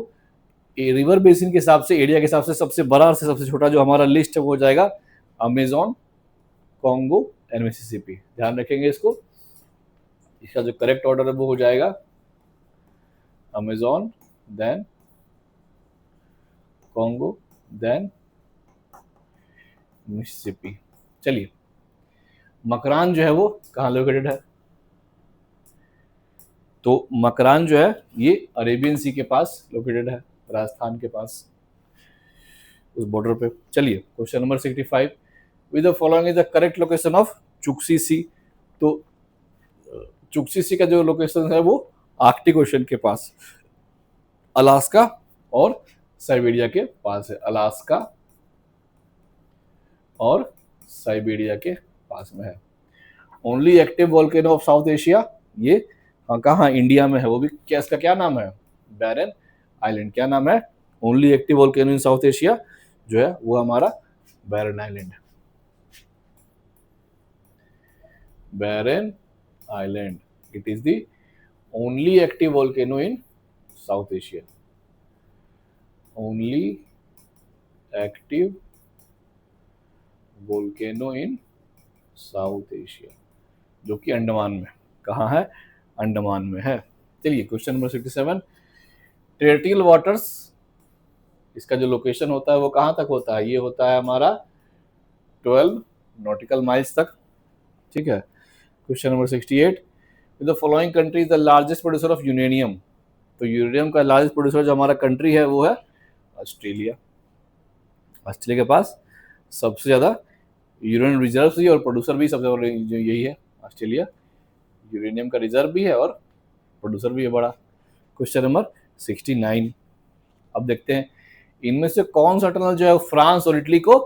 रिवर बेसिन के हिसाब से, एरिया के हिसाब से सबसे बड़ा और सबसे छोटा जो हमारा लिस्ट है वो हो जाएगा अमेजोन, कॉन्गो एंड मिसिसिपी। ध्यान रखेंगे इसको, इसका जो करेक्ट ऑर्डर है वो हो जाएगा Amazon, then Congo, then Mississippi. चलिए, मकरान जो है वो कहाँ लोकेटेड है? तो मकरान जो है ये अरेबियन सी के पास लोकेटेड है, राजस्थान के पास उस बॉर्डर पे। चलिए, question number 65, with the following is the correct location of Chukchi Sea. तो चुक्सी सी का जो लोकेशन है वो आर्कटिक ओशन के पास, अलास्का और साइबेरिया के पास है। अलास्का और साइबेरिया के पास में है। Only active volcano of south Asia, ये कहाँ? इंडिया में है। वो भी क्या, इसका क्या नाम है? Barren Island. क्या नाम है? Only active volcano in South Asia जो है वो हमारा बैरन आइलैंड है। Barren Island, it is the only active volcano in South Asia. Only active volcano in South Asia, जो कि अंडमान में। कहाँ है? अंडमान में है। चलिए, क्वेश्चन नंबर 67, टेरेस्ट्रियल वाटर्स, इसका जो लोकेशन होता है वो कहाँ तक होता है? ये होता है हमारा 12 नॉटिकल माइल्स तक। ठीक है। Question number 68, the following country is the largest producer of uranium. तो यूरेनियम का लार्जेस्ट प्रोड्यूसर जो हमारा कंट्री है वो है ऑस्ट्रेलिया। ऑस्ट्रेलिया के पास सबसे ज़्यादा यूरेनियम रिजर्व भी और प्रोड्यूसर भी सबसे बड़ा यही है, ऑस्ट्रेलिया। यूरेनियम का रिजर्व भी है और प्रोड्यूसर भी है बड़ा। क्वेश्चन नंबर 69, अब देखते हैं इनमें से कौन सा टनल जो है फ्रांस और इटली को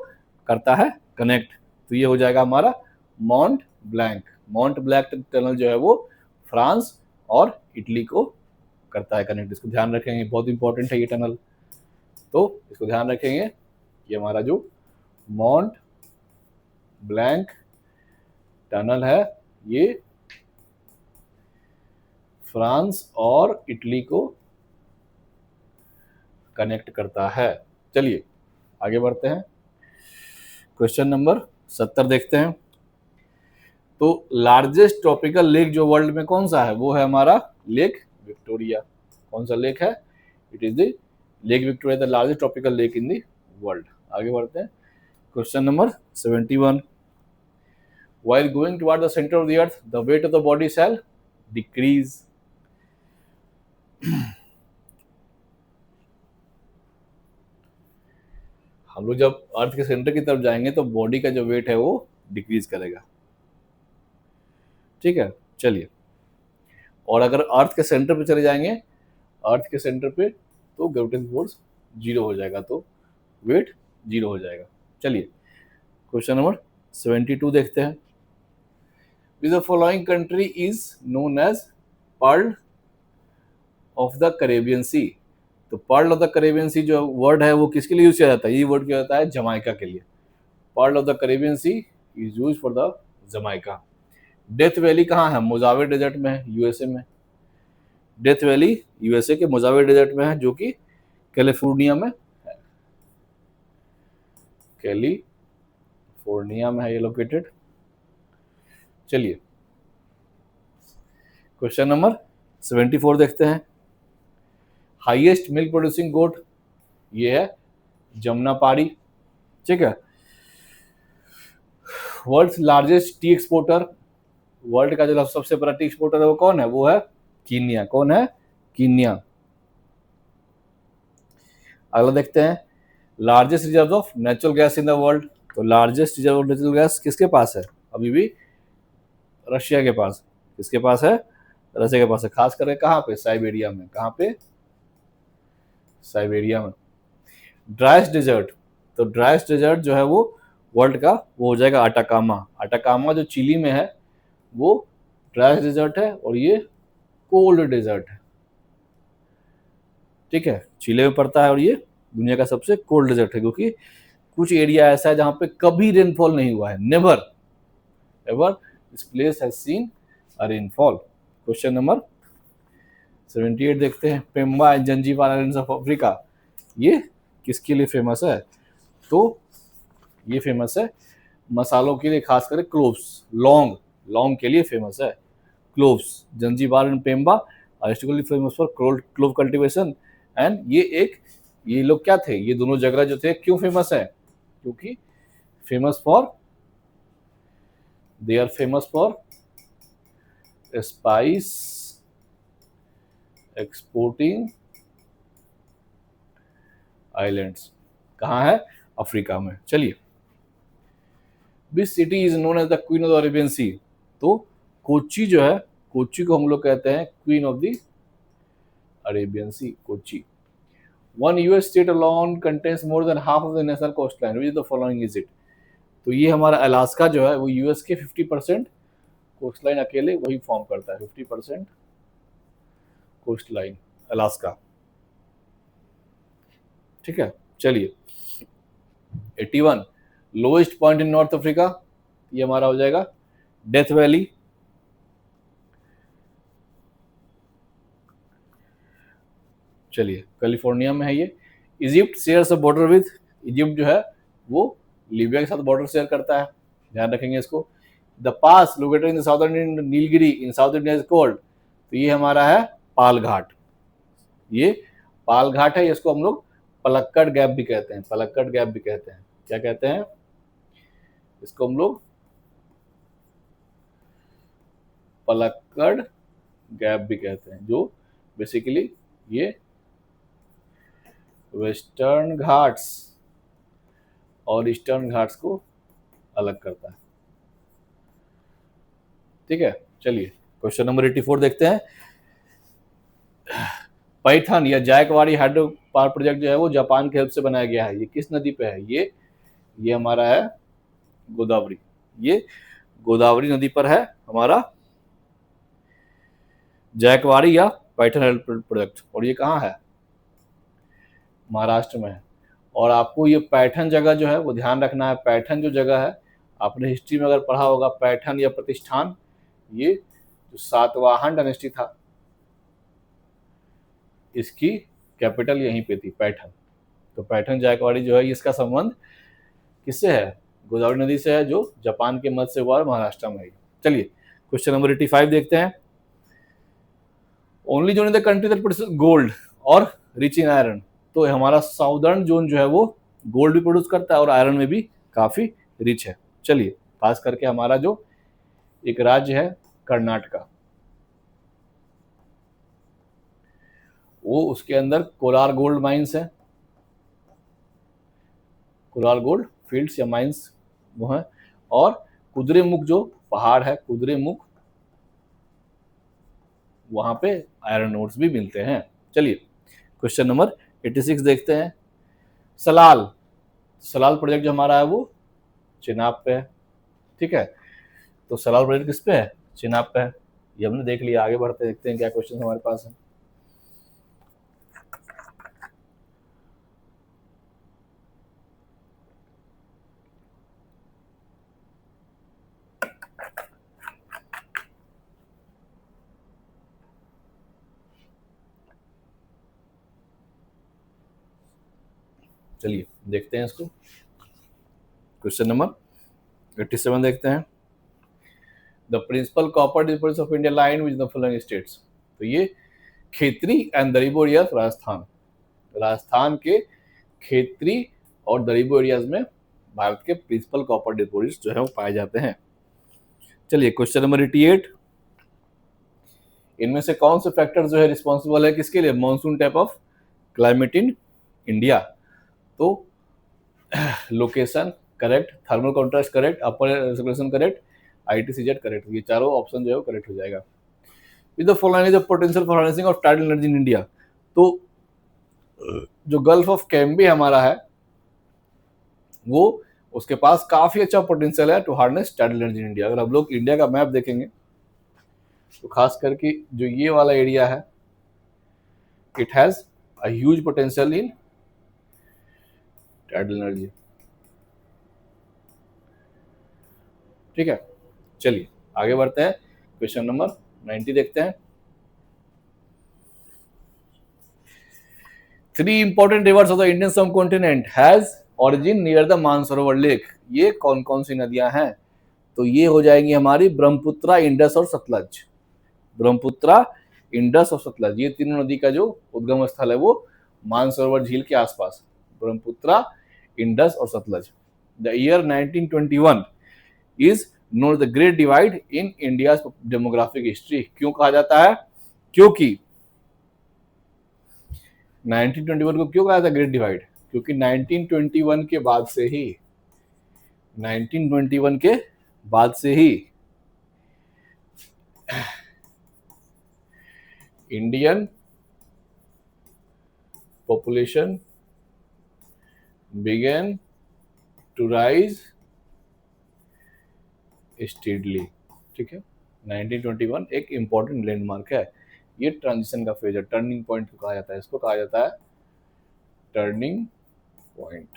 करता है कनेक्ट। तो ये हो जाएगा हमारा मॉन्ट ब्लैंक। मॉन्ट ब्लैंक टनल जो है वो फ्रांस और इटली को करता है कनेक्ट। इसको ध्यान रखेंगे, बहुत इंपॉर्टेंट है ये टनल, तो इसको ध्यान रखेंगे। ये हमारा जो मॉन्ट ब्लैंक टनल है ये फ्रांस और इटली को कनेक्ट करता है। चलिए आगे बढ़ते हैं, क्वेश्चन नंबर 70 देखते हैं। तो लार्जेस्ट ट्रॉपिकल लेक जो वर्ल्ड में कौन सा है? वो है हमारा लेक विक्टोरिया। कौन सा लेक है? It is the lake Victoria, the largest tropical lake in the world. आगे बढ़ते हैं, question number 71, while going toward the center of the earth the weight of the body shall decrease। हम लोग जब अर्थ के सेंटर की तरफ जाएंगे तो बॉडी का जो वेट है वो डिक्रीज करेगा। ठीक है। चलिए, और अगर अर्थ के सेंटर पे चले जाएंगे, अर्थ के सेंटर पे, तो ग्रेविटेशन फोर्स 0 हो जाएगा, तो वेट 0 हो जाएगा। चलिए, क्वेश्चन नंबर 72 देखते हैं। Which the following country is known as Pearl of the Caribbean Sea। तो पर्ल ऑफ द कैरेबियन सी जो वर्ड है वो किसके लिए यूज किया जाता है? ये वर्ड किया जाता है जमाइका के लिए। Pearl of the Caribbean sea is use for the Jamaica. Death Valley कहाँ है? मोजावे डेजर्ट में है, यूएसए में। डेथ वैली यूएसए के मोजावे डेजर्ट में है, जो कि कैलिफोर्निया में है। कैलिफोर्निया में है ये लोकेटेड। चलिए, क्वेश्चन नंबर 74 देखते हैं। हाईएस्ट मिल्क प्रोड्यूसिंग गोट, ये है जमुनापारी। ठीक है। World largest T exporter, world का जो सबसे बड़ा टी एक्सपोर्टर है वो कौन है? वो है कीनिया। कौन है? कीनिया। अगला देखते हैं, largest reserve of natural gas in the world. तो largest reserve of natural gas किसके पास है? अभी भी रशिया के पास। किसके पास है? रशिया के पास है। खास करके कहाँ पे? साइबेरिया में। कहाँ पे? साइबेरिया में। ड्राइस्ट डेजर्ट, तो ड्राइस्ट डेजर्ट जो है वो वर्ल्ड का वो हो जाएगा अटाकामा। अटाकामा जो चिली में है वो ड्राइस्ट डेजर्ट है और ये कोल्ड डेजर्ट है। ठीक है, चिली में पड़ता है और ये दुनिया का सबसे कोल्ड डेजर्ट है, क्योंकि कुछ एरिया ऐसा है जहाँ पे कभी रेनफॉल नहीं हुआ है, never. ever this place has seen a rainfall. Question number 78 देखते हैं, Pemba and Zanzibar islands of Africa, ये किसके लिए फेमस है? तो ये फेमस है मसालों के लिए, खास करके क्लोव्स, लौंग, लौंग के लिए फेमस है cloves. Zanzibar and Pemba are famous for clove cultivation. And ये लोग क्या थे, ये दोनों जगह जो थे क्यों फेमस है? क्योंकि they are famous for spice exporting islands. कहाँ है? अफ्रीका में। चलिए, which city is known as the queen of the Arabian Sea? तो कोच्चि जो है, कोच्चि को हम लोग कहते हैं queen of the Arabian sea, Kochi. One US state alone contains more than half of the national coastline. Which of the following is it? तो ये हमारा अलास्का जो है वो यूएस के 50% कोस्टलाइन अकेले वही फॉर्म करता है, 50% कोस्टलाइन अलास्का। ठीक है, चलिए 81 lowest point in north Africa, ये हमारा हो जाएगा डेथ वैली। चलिए, कैलिफोर्निया में है ये। Egypt shares a border with, Egypt जो है वो लीबिया के साथ बॉर्डर शेयर करता है, ध्यान रखेंगे इसको। The pass located in the southern Nilgiri in south India is called, तो ये हमारा है पाल घाट, ये पाल घाट है, इसको हम लोग पलक्कड़ गैप भी कहते हैं, पलक्कड़ गैप भी कहते हैं। क्या कहते हैं इसको? हम लोग पलक्कड़ गैप भी कहते हैं, जो बेसिकली ये वेस्टर्न घाट्स और ईस्टर्न घाट्स को अलग करता है। ठीक है, चलिए क्वेश्चन नंबर 84 देखते हैं। पैथन या जायकवाड़ी हाइड्रो पावर प्रोजेक्ट जो है वो जापान के हेल्प से बनाया गया है, ये किस नदी पे है? ये हमारा है गोदावरी, ये गोदावरी नदी पर है हमारा जायकवाड़ी या पैथन हाइड्रो प्रोजेक्ट, और ये कहाँ है? महाराष्ट्र में है। और आपको ये पैठन जगह जो है वो ध्यान रखना है, पैठन जो जगह है आपने हिस्ट्री में अगर पढ़ा होगा, पैठन या प्रतिष्ठान, ये जो सातवाहन डायनेस्टी था इसकी कैपिटल यहीं पे थी, पैठन। तो पैठन जायकवाड़ी जो है इसका संबंध किससे है? गोदावरी नदी से है, जो जापान के मध्य से हुआ महाराष्ट्र में है। चलिए क्वेश्चन नंबर 85 देखते हैं। Only zone in the country that produces gold और रिच इन आयरन, तो हमारा साउदर्न जोन जो है वो गोल्ड भी प्रोड्यूस करता है और आयरन में भी काफी रिच है। चलिए, खास करके हमारा जो एक राज्य है कर्नाटका, वो उसके अंदर कोलार गोल्ड माइंस है, कोलार गोल्ड फील्ड्स या माइंस वो है, और कुद्रेमुख जो पहाड़ है, कुद्रेमुख, वहां पे आयरन ओर्स भी मिलते हैं। चलिए क्वेश्चन नंबर 86 देखते हैं। सलाल प्रोजेक्ट जो हमारा है वो चिनाब पे है। ठीक है, तो सलाल प्रोजेक्ट किस पे है? चिनाब पे है, ये हमने देख लिया। आगे बढ़ते देखते हैं क्या क्वेश्चन हमारे पास है। चलिए देखते हैं इसको। क्वेश्चन नंबर 87 देखते हैं। The principal copper deposits of India line with the following states, तो ये खेतरी एंड दरीबो एरियाज, राजस्थान के खेतरी और दरीबो एरियाज में भारत के प्रिंसिपल कॉपर डिपॉजिट्स जो है वो पाए जाते हैं। चलिए क्वेश्चन नंबर 88, इनमें से कौन से फैक्टर जो है रिस्पॉन्सिबल है किसके लिए? Monsoon type of climate in India. तो location correct, thermal contrast correct, upper circulation correct, ITCZ correct, ये चारों ऑप्शन जो है वो करेक्ट हो जाएगा। With the following is the potential for harnessing of tidal energy in India, तो जो गल्फ ऑफ कैम्बे हमारा है वो उसके पास काफी अच्छा पोटेंशियल है to harness tidal energy in India. अगर हम लोग इंडिया का मैप देखेंगे तो खास करके जो ये वाला एरिया है, it has a huge potential in tidal energy. ठीक है, चलिए आगे बढ़ते हैं, क्वेश्चन नंबर 90 देखते हैं। 3 important rivers of the Indian subcontinent has origin near the Mansarovar lake. ये कौन कौन सी नदियां हैं? तो ये हो जाएंगी हमारी ब्रह्मपुत्रा, इंडस और सतलज। ब्रह्मपुत्रा, इंडस और सतलज, ये तीनों नदी का जो उद्गम स्थल है वो मानसरोवर झील के आसपास, ब्रह्मपुत्रा, इंडस और Sutlej. The year 1921 is known the great divide in India demographic history. क्यों कहा जाता है? क्योंकि 1921 को क्यों कहा था ग्रेट डिवाइड? क्योंकि 1921 के बाद से ही 1921 के बाद से ही Indian population began to rise steadily। ठीक है, 1921 एक इंपॉर्टेंट लैंडमार्क है, ये ट्रांजिशन का फेज है, टर्निंग पॉइंट कहा जाता है, इसको कहा जाता है टर्निंग पॉइंट।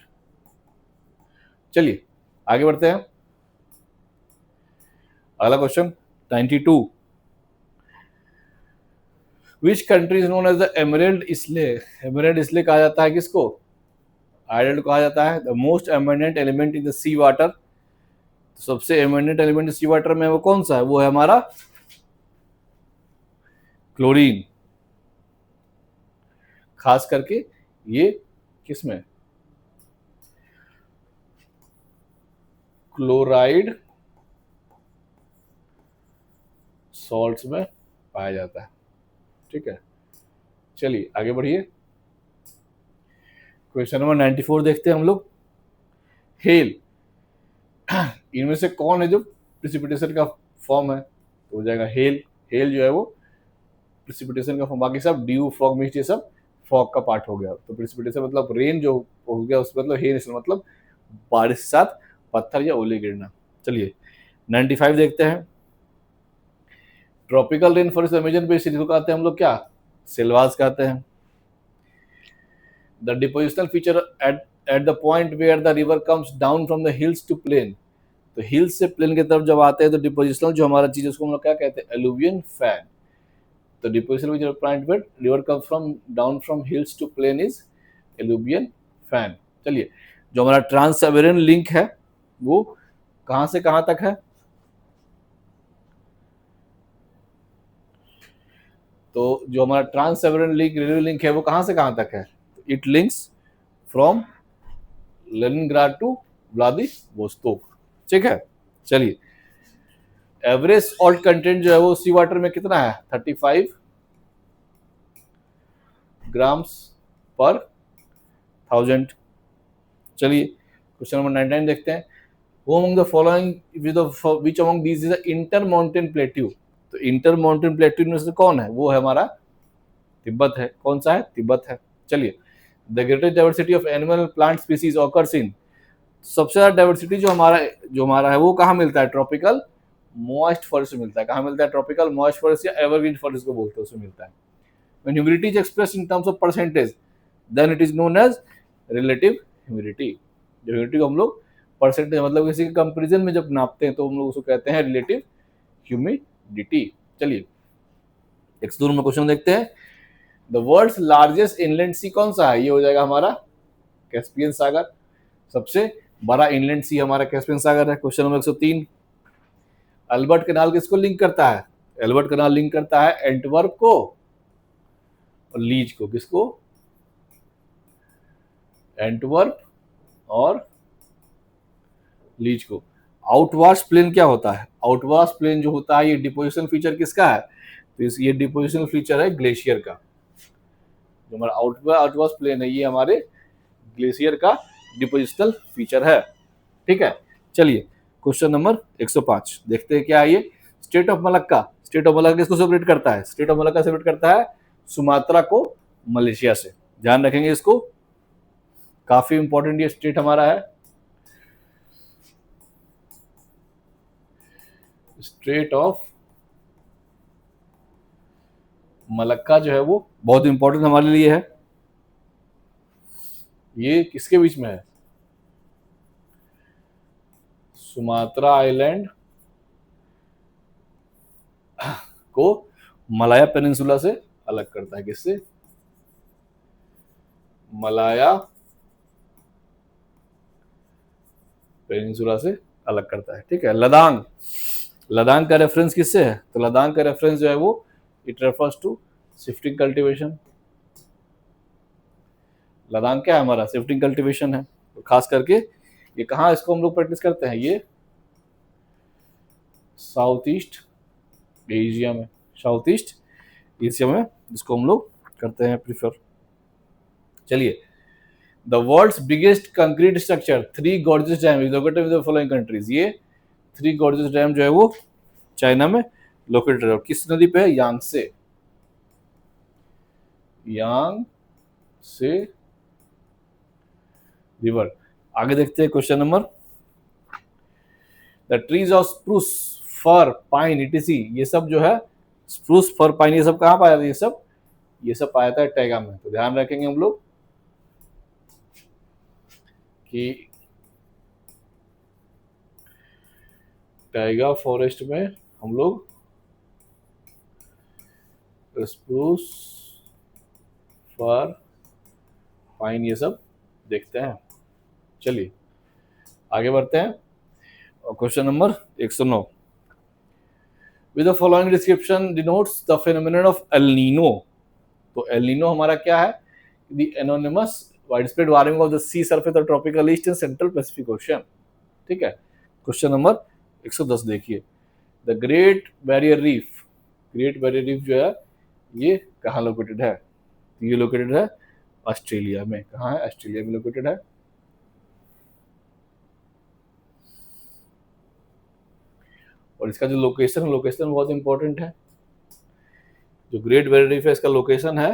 चलिए आगे बढ़ते हैं, अगला question 92। Which country is known as the emerald isle? Emerald isle कहा जाता है किसको? आयरलैंड कहा जाता है। The most abundant element in the sea water, सबसे एबंडेंट एलिमेंट सी वाटर में वो कौन सा है? वो है हमारा क्लोरीन। खास करके ये किसमें? क्लोराइड सॉल्ट्स में पाया जाता है। ठीक है, चलिए आगे बढ़िए, क्वेश्चन नंबर 94 देखते हैं हम लोग। हेल, इनमें से कौन है जो प्रिसिपिटेशन का फॉर्म है? तो हो जाएगा हेल। हेल जो है वो प्रिसिपिटेशन का फॉर्म, बाकी सब ड्यू, फॉग, मिस्ट, ये सब फॉग का पार्ट हो गया। तो प्रिसिपिटेशन मतलब रेन जो हो गया, उस मतलब हेल मतलब बारिश के साथ पत्थर या ओले गिरना। चलिए 95 देखते हैं। ट्रॉपिकल रेन फॉरेस्ट अमेजन पे इसको कहते हैं हम लोग क्या? सिल्वास कहते हैं। The depositional feature at the point where the river comes down from the hills to plain. तो हिल्स से प्लेन की तरफ जब आते हैं तो डिपोजिशनल जो हमारा चीज उसको हम लोग क्या कहते हैं? Alluvial fan. तो depositional feature point where river comes from down from hills to plain is alluvial fan. चलिए, जो हमारा ट्रांस साइबेरियन लिंक है वो कहां से कहां तक है? तो जो हमारा trans Siberian link, railway link है, वो कहां से कहां तक है? It links from Leningrad to Vladivostok. ठीक है, चलिए एवरेज सॉल्ट कंटेंट जो है वो सी वाटर में कितना है? 35 ग्राम्स पर 1000। चलिए क्वेश्चन नंबर 99 देखते हैं। Who among the following which among these is a inter mountain plateau? तो इंटर माउंटेन प्लेट्यू में से कौन है? वो है हमारा तिब्बत है। कौन सा है? तिब्बत है। चलिए, the greatest diversity of animal plant species occurs in, सबसे ज्यादा डाइवर्सिटी जो हमारा है वो कहाँ मिलता है? ट्रॉपिकल मॉइस्ट फॉरेस्ट में मिलता है। कहाँ मिलता है? ट्रॉपिकल मॉइस्ट फॉरेस्ट या एवरग्रीन फॉरेस्ट को बोलते हैं, उसमें मिलता है। When humidity is expressed in terms of percentage, then it is known as relative humidity। जो ह्यूमिडिटी को हम लोग परसेंटेज मतलब किसी के कंपेरिजन में जब नापते हैं तो हम लोग उसको कहते हैं रिलेटिव ह्यूमिडिटी। चलिए 102 नंबर क्वेश्चन देखते हैं। The world's largest inland sea कौन सा है? ये हो जाएगा हमारा कैस्पियन सागर। सबसे बड़ा इनलैंड सी हमारा कैस्पियन सागर है। Question number 103। अल्बर्ट कैनाल किसको लिंक करता है? अल्बर्ट कैनाल लिंक करता है एंटवर्प को और लीज को। किसको? एंटवर्प और लीज को। आउटवाश प्लेन क्या होता है? आउटवाश प्लेन जो होता है ये डिपोजिशन फीचर किसका है? तो ये डिपोजिशन फीचर है ग्लेशियर का। जो हमारा आउटवाश प्लेन है ये हमारे ग्लेशियर का डिपोजिशनल फीचर है। ठीक है, चलिए क्वेश्चन नंबर 105 देखते हैं क्या है ये। State of Malacca, state of Malacca किसको सेपरेट करता है? स्टेट ऑफ मलक्का सेपरेट करता है सुमात्रा को मलेशिया से। ध्यान रखेंगे इसको, काफी इंपॉर्टेंट ये स्टेट हमारा है। स्टेट ऑफ मलक्का जो है वो बहुत इंपॉर्टेंट हमारे लिए है। ये किसके बीच में है? सुमात्रा आइलैंड को मलाया पेनिनसुला से अलग करता है। किससे? मलाया पेनिनसुला से अलग करता है। ठीक है। लदांग, लदांग का रेफरेंस किससे है? तो लदांग का रेफरेंस जो है वो it refers to shifting cultivation. Ladang क्या है हमारा? शिफ्टिंग कल्टीवेशन है। तो खास करके ये कहाँ इसको हम लोग प्रैक्टिस करते हैं? ये साउथ ईस्ट एशिया में, साउथ ईस्ट एशिया में इसको हम लोग करते हैं प्रीफर। चलिए, the world's biggest concrete structure Three Gorges Dam is located with the following countries. ये थ्री गॉर्जेस डैम जो है वो चाइना में लोकेटेड है। किस नदी पे है? Yangtze, Yangtze river. आगे देखते हैं question number. The trees of spruce, fir, pine, etc, ये सब जो है स्प्रूस, फर, पाइन, ये सब कहाँ पाया जाता है? ये सब पाया जाता है टैगा में। तो ध्यान रखेंगे हम लोग कि टाइगा फॉरेस्ट में हम लोग स्प्रूस, फर, पाइन ये सब देखते हैं। चलिए आगे बढ़ते हैं। Question number 109। With the following description denotes the phenomenon of El Nino. तो एल नीनो हमारा क्या है? The anonymous widespread warming of the sea surface of tropical east and central Pacific ocean. ठीक है। क्वेश्चन नंबर 110 देखिए। The Great Barrier Reef, Great Barrier Reef जो है ये कहाँ लोकेटेड है? ये लोकेटेड है ऑस्ट्रेलिया में। कहाँ है? ऑस्ट्रेलिया में लोकेटेड है। और इसका जो लोकेशन, लोकेशन बहुत इंपॉर्टेंट है। जो ग्रेट बैरियर रीफ है इसका लोकेशन है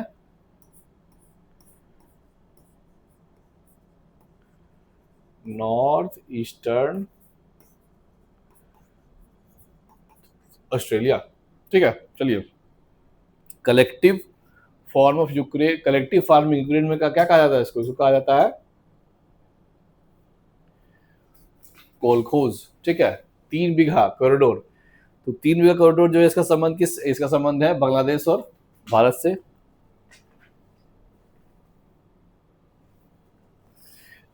नॉर्थ ईस्टर्न ऑस्ट्रेलिया। ठीक है। चलिए, collective form of Ukraine, collective farming Ukraine में क्या कहा जाता है? इसको कहा जाता है कोलखोज। ठीक है। 3 बीघा कॉरिडोर। तो 3 बीघा कॉरिडोर जो है इसका संबंध इसका संबंध है बांग्लादेश और भारत से।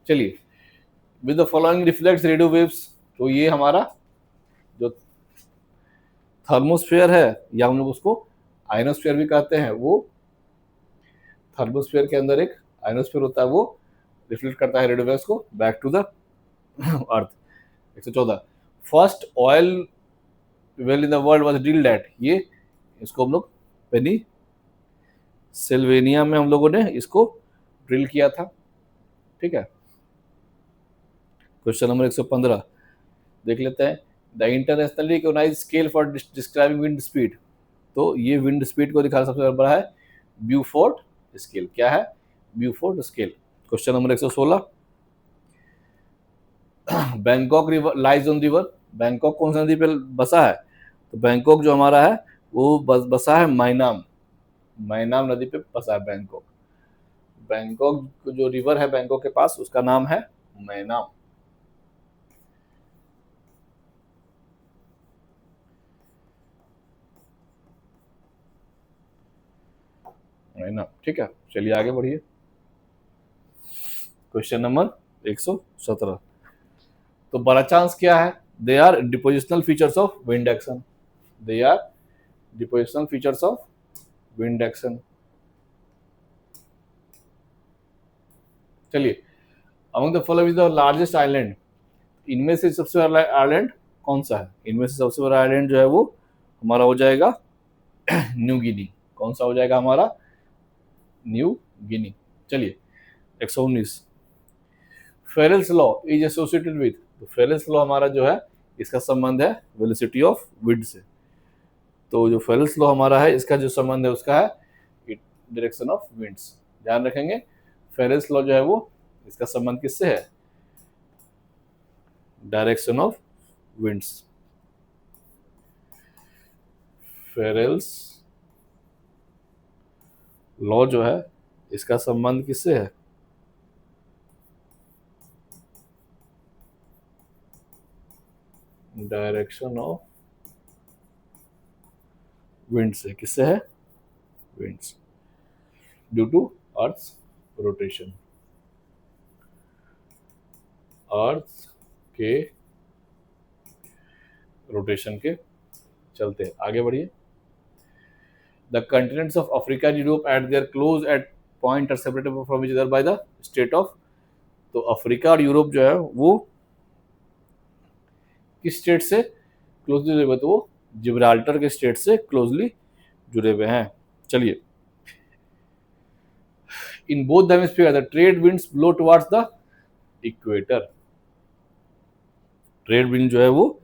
चलिए, with the following reflects radio waves. तो ये हमारा जो थर्मोस्फेयर है या हम लोग उसको आयनोस्फेयर भी कहते हैं, वो थर्मोस्फेयर के अंदर एक आयनोस्फेयर होता है, वो रिफ्लेक्ट करता है रेडियो वेव्स को back to the earth. 114। First oil well in the world was drilled at. ये इसको हम लोग पेनी सिल्वेनिया में हम लोगों ने इसको ड्रिल किया था। ठीक है। क्वेश्चन नंबर 115 देख लेते हैं। The internationally recognised scale for describing wind speed. तो ये विंड स्पीड को दिखाना सबसे बड़ा है ब्यूफोर्ट स्केल। क्या है? Beaufort scale. Question number 116। Bangkok river lies on river. Bangkok कौन सी नदी पे बसा है? तो बैंकॉक जो हमारा है वो बसा है मैनाम, मैनाम नदी पे बसा है बैंकॉक। बैंकॉक जो रिवर है बैंकॉक के पास उसका नाम है मैनाम। मैनाम। ठीक है। चलिए आगे बढ़िए। Question number 117। तो बड़ा चांस क्या है? They are depositional features of wind action. They are depositional features of wind action. चलिए, among the following the largest island. इनमें से सबसे बड़ा आइलैंड कौन सा है? इनमें से सबसे बड़ा आइलैंड जो है वो हमारा हो जाएगा न्यू गिनी। कौन सा हो जाएगा हमारा? New Guinea. चलिए 119। फेरेल्स लॉ इज एसोसिएटेड विद। तो फेरेल्स लॉ हमारा जो है इसका संबंध है वेलोसिटी ऑफ विंड से। तो जो फेरेल्स लॉ हमारा है इसका जो संबंध है उसका है डायरेक्शन ऑफ विंड्स। ध्यान रखेंगे फेरेल्स लॉ जो है वो इसका संबंध किससे है? Direction of winds. Ferrel's law जो है इसका संबंध किससे है? डायरेक्शन ऑफ विंड से, किससे है? विंड से, due to earth rotation, earth के रोटेशन के चलते। आगे बढ़िए। The continents of Africa and Europe at their close at point are separated from each other by the state of. तो अफ्रीका और यूरोप जो है वो किस स्टेट से क्लोजली जुड़े हुए? तो वो जिब्राल्टर के स्टेट से क्लोजली जुड़े हुए हैं। चलिए, in both the hemisphere the trade winds blow towards the equator. Trade wind जो है वो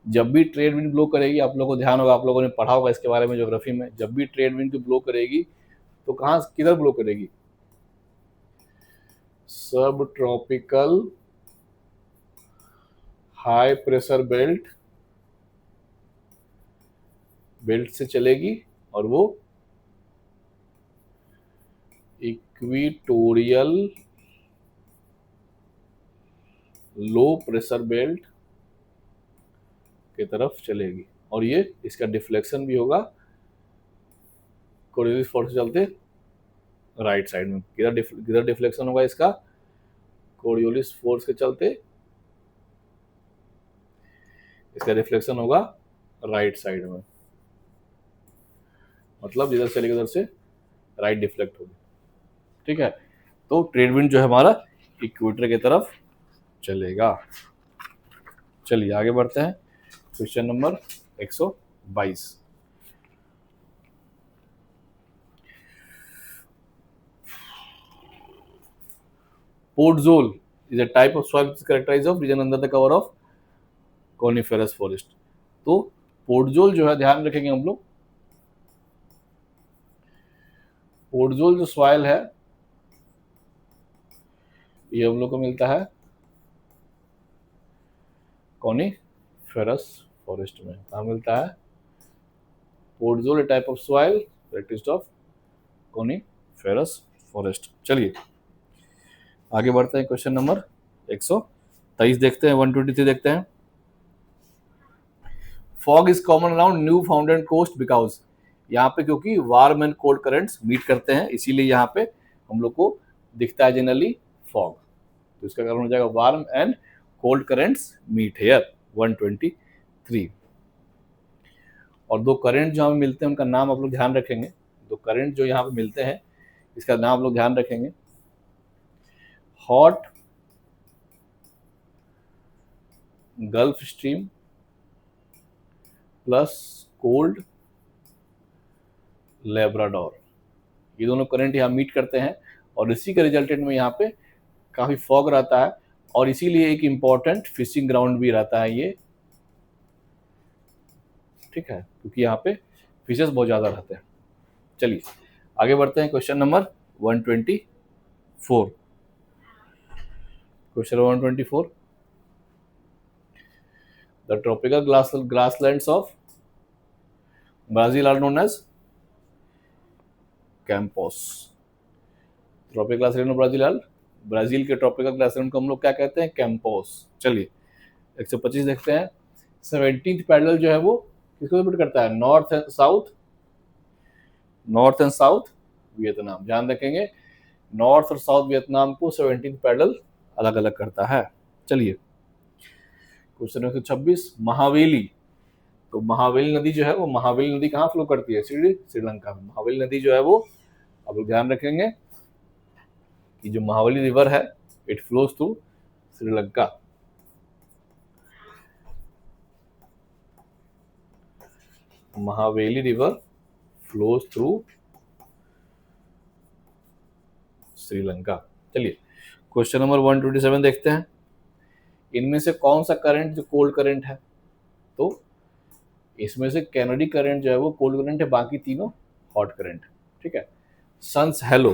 जब भी ट्रेड विंड ब्लो करेगी, आप लोगों को ध्यान होगा, आप लोगों ने पढ़ा होगा इसके बारे में ज्योग्राफी में, जब भी ट्रेड विंड ब्लो करेगी तो कहां किधर ब्लो करेगी? सब ट्रॉपिकल हाई प्रेशर बेल्ट से चलेगी और वो इक्विटोरियल लो प्रेशर बेल्ट की तरफ चलेगी, और ये इसका डिफ्लेक्शन भी होगा कोरियोलिस फोर्स से चलते राइट साइड में। किधर डिफ्लेक्शन होगा इसका? कोरियोलिस फोर्स के चलते इसका रिफ्लेक्शन होगा राइट साइड में, मतलब जिधर से चलेगी उधर से राइट डिफ्लेक्ट होगी। ठीक है, तो ट्रेड विंड जो है हमारा इक्वेटर की तरफ चलेगा। चलिए आगे बढ़ते हैं। Question number 122। Podzol is a type of soil characterise of region under the cover of coniferous forest. तो पोर्टजोल जो है, ध्यान रखेंगे हम लोग, पोर्टजोल जो सॉइल है ये हम लोग को मिलता है कॉनिफेरस फॉरेस्ट में। कहाँ मिलता है? Podzol a type of soil characteristic of coniferous forest. चलिए आगे बढ़ते हैं। क्वेश्चन नंबर 123 देखते हैं, 123 देखते हैं। Fog is common around Newfoundland coast because, यहाँ पे क्योंकि warm and cold currents meet करते हैं, इसीलिए यहाँ पे हम लोग को दिखता है जनरली फॉग। तो इसका कारण हो जाएगा warm and cold currents meet here, 123। और दो करंट जो हमें मिलते हैं उनका नाम आप लोग ध्यान रखेंगे। दो करंट जो यहाँ पे मिलते हैं इसका नाम आप लोग ध्यान रखेंगे। Hot gulf stream plus cold Labrador, ये दोनों करंट यहाँ मीट करते हैं और इसी के रिजल्टेंट में यहाँ पे काफी फॉग रहता है, और इसीलिए एक इम्पॉर्टेंट फिशिंग ग्राउंड भी रहता है ये। ठीक है, क्योंकि यहाँ पे फिशेस बहुत ज्यादा रहते हैं। चलिए आगे बढ़ते हैं। Question number 124। Question 124। The tropical grasslands of Brazil are known as campos. Tropical grassland of Brazil, Brazil के ट्रॉपिकल ग्रासलैंड को हम लोग क्या कहते हैं? कैंपोस। चलिए 125 देखते हैं। 17th पैरेलल जो है वो किसको रिप्रेजेंट करता है? North and south Vietnam. ध्यान रखेंगे, नॉर्थ और साउथ वियतनाम को 17th पैरेलल अलग अलग करता है। चलिए क्वेश्चन 126। महावेली, तो महावेली नदी जो है वो, महावेली नदी कहाँ फ्लो करती है? श्रीलंका में। महावेली नदी जो है वो आप लोग ध्यान रखेंगे कि जो महावेली रिवर है it flows through Sri Lanka. Mahaweli river flows through Sri Lanka. चलिए क्वेश्चन नंबर 127 देखते हैं। इनमें से कौन सा करंट जो कोल्ड करंट है? तो इसमें से कैनेडी करंट जो है वो कोल्ड करंट है, बाकी तीनों हॉट करंट। ठीक है। सन्स हेलो,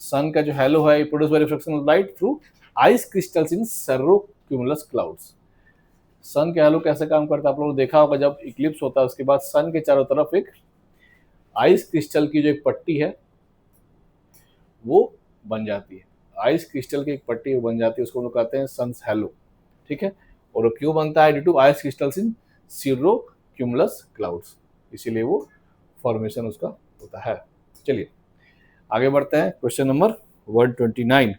सन का जो हेलो है produce by reflection of light through ice crystals in cirrocumulus clouds. Sun का हेलो कैसे काम करता है? आप लोगों ने देखा होगा, जब इक्लिप्स होता है उसके बाद सन के चारों तरफ एक आइस क्रिस्टल की जो एक पट्टी है वो बन जाती है। आइस क्रिस्टल की एक पट्टी बन जाती है, उसको हम लोग कहते हैं सन्स हेलो। ठीक है, और क्यों बनता है? Due to ice crystals in cirrocumulus clouds, इसीलिए वो फॉर्मेशन उसका होता है। चलिए आगे बढ़ते हैं, question number 129।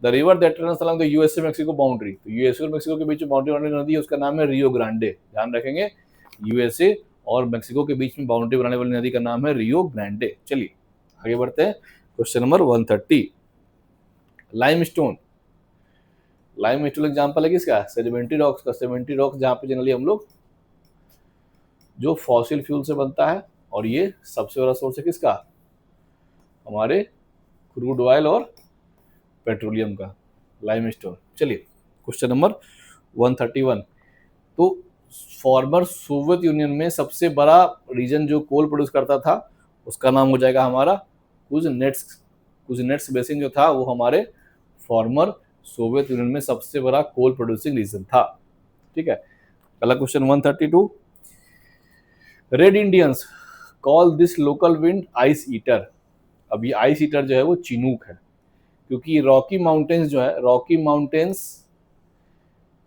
The river that runs along the USA Mexico boundary, तो यूएसए और मेक्सिको के बीच में बाउंड्री वाली नदी है, उसका नाम है रियो ग्रांडे। ध्यान रखेंगे, यूएसए और मेक्सिको के बीच में बाउंड्री बनाने वाली नदी का नाम है रियो ग्रांडे। चलिए आगे बढ़ते हैं, question number 130। Limestone, limestone example है किसका? सेडिमेंट्री रॉक्स का। सेडिमेंट्री रॉक्स जहाँ पे जनरली हम लोग जो फॉसिल फ्यूल से बनता है, और ये सबसे बड़ा सोर्स है किसका? हमारे क्रूड ऑयल और पेट्रोलियम का, लाइमस्टोन। चलिए क्वेश्चन नंबर 131। तो फॉर्मर सोवियत यूनियन में सबसे बड़ा रीजन जो कोल प्रोड्यूस करता था, उसका नाम हो जाएगा हमारा कुजनेट्स्क। कुजनेट्स्क बेसिन जो था वो हमारे फॉर्मर सोवियत यूनियन में सबसे बड़ा कोल प्रोड्यूसिंग रीजन था। ठीक है, अगला question 132। Red Indians call this local wind ice eater. अब ये आइस ईटर जो है वो चिनूक है, क्योंकि रॉकी माउंटेन्स जो है, रॉकी माउंटेन्स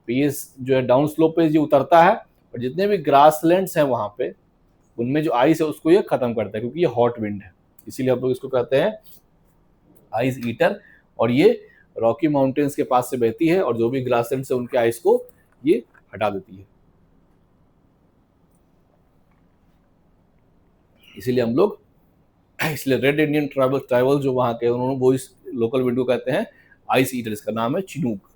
ये जो है डाउन स्लोप पे ये उतरता है, और जितने भी ग्रासलैंड्स हैं वहां पे उनमें जो आइस है उसको ये खत्म करता है, क्योंकि ये हॉट विंड है, इसीलिए हम लोग इसको कहते हैं आइस ईटर। और ये रॉकी माउंटेन्स के पास से बहती है, और जो भी ग्रासलैंड्स है उनके आइस को ये हटा देती है, इसीलिए हम लोग, इसलिए रेड इंडियन ट्राइबल जो वहां के उन्होंने वो इस लोकल विंड को कहते हैं आइस ईटर, इसका नाम है चिनूक।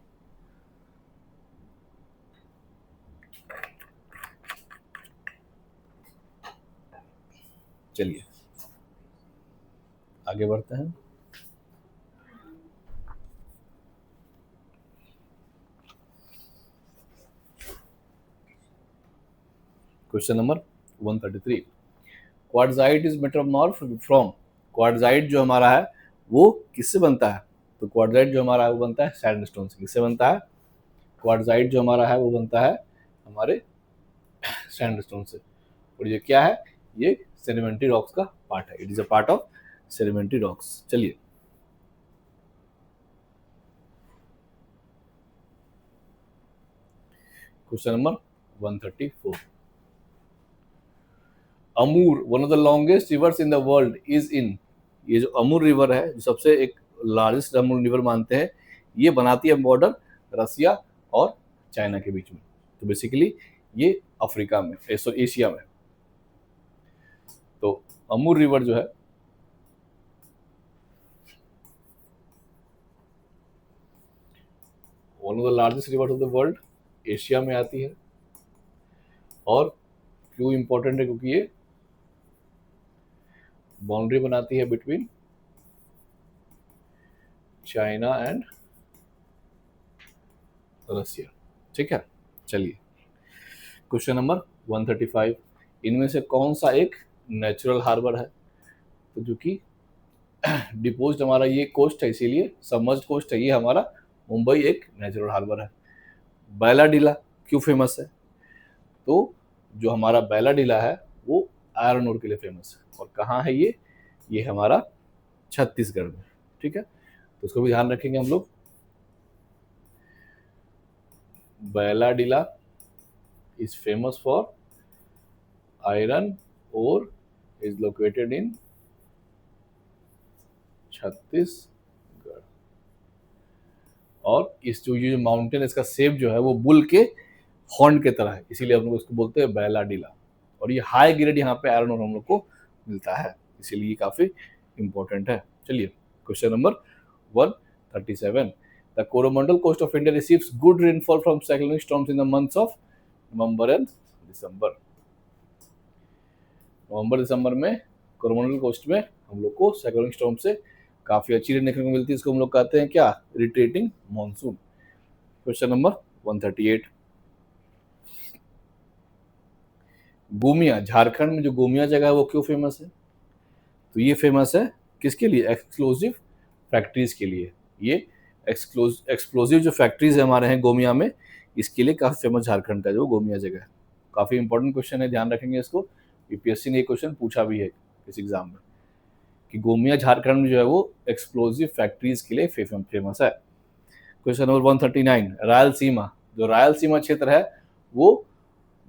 चलिए आगे बढ़ते हैं, question number 133। Quartzite is metamorph from, quartzite जो हमारा है वो किससे बनता है? तो क्वार्टजाइट जो हमारा है वो बनता है सैंडस्टोन से। किससे बनता है? क्वार्टजाइट जो हमारा है वो बनता है हमारे सैंडस्टोन से। और ये क्या है? ये सेडिमेंट्री रॉक्स का पार्ट है, it is a part of sedimentary rocks. चलिए question number 134। Amur one of the longest rivers in the world is in, ये जो अमूर रिवर है, जो सबसे एक लार्जेस्ट अमूर रिवर मानते हैं, ये बनाती है बॉर्डर रसिया और चाइना के बीच में। तो बेसिकली ये अफ्रीका में, एशिया में। तो अमूर रिवर जो है one of the largest river of the world, Asia में आती है। और क्यों इंपॉर्टेंट है? क्योंकि ये बाउंड्री बनाती है बिटवीन चाइना एंड रसिया। ठीक है, चलिए क्वेश्चन नंबर 135। इनमें से कौन सा एक नेचुरल हार्बर है? तो जो कि डिपोज्ड हमारा ये कोस्ट है, इसीलिए सबमर्ज्ड कोस्ट है, ये हमारा मुंबई एक नेचुरल हार्बर है। बैलाडीला क्यों फेमस है? तो जो हमारा बैलाडीला है वो आयरन ओर के लिए फेमस है। और कहाँ है ये हमारा छत्तीसगढ़ में। ठीक है, तो उसको भी ध्यान रखेंगे हम लोग। Bailadila is famous for iron ore, is located in Chhattisgarh. और इस जो ये माउंटेन, इसका शेप जो है वो बुल के हॉर्न के तरह है, इसीलिए हम लोग इसको बोलते हैं बैलाडीला। और ये हाई ग्रेड यहाँ पे आयरन ओर हम लोग को मिलता है, इसीलिए ये काफी इंपॉर्टेंट है। चलिए question number 137। The Coromandel coast of India receives good rainfall from cyclonic storms in the months of November and December. नवंबर दिसंबर में कोरोमंडल कोस्ट में हम लोग को साइक्लोनिक स्टॉर्म से काफी अच्छी रेन देखने को मिलती है, इसको हम लोग कहते हैं क्या? Retreating monsoon. Question number 138। Gomia, Jharkhand में जो गोमिया जगह है वो क्यों फेमस है? तो ये फेमस है किसके लिए? एक्सप्लोजिव फैक्ट्रीज के लिए। ये एक्सप्लोजिव जो फैक्ट्रीज है हमारे हैं गोमिया में, इसके लिए काफी फेमस झारखंड का जो गोमिया जगह है। काफी इंपॉर्टेंट क्वेश्चन है, ध्यान रखेंगे इसको। यूपीएससी ने ये क्वेश्चन पूछा भी है इस एग्जाम में, कि गोमिया झारखंड में जो है वो एक्सप्लोजिव फैक्ट्रीज के लिए फेमस है। Question number 139। रायलसीमा, जो रायलसीमा क्षेत्र है वो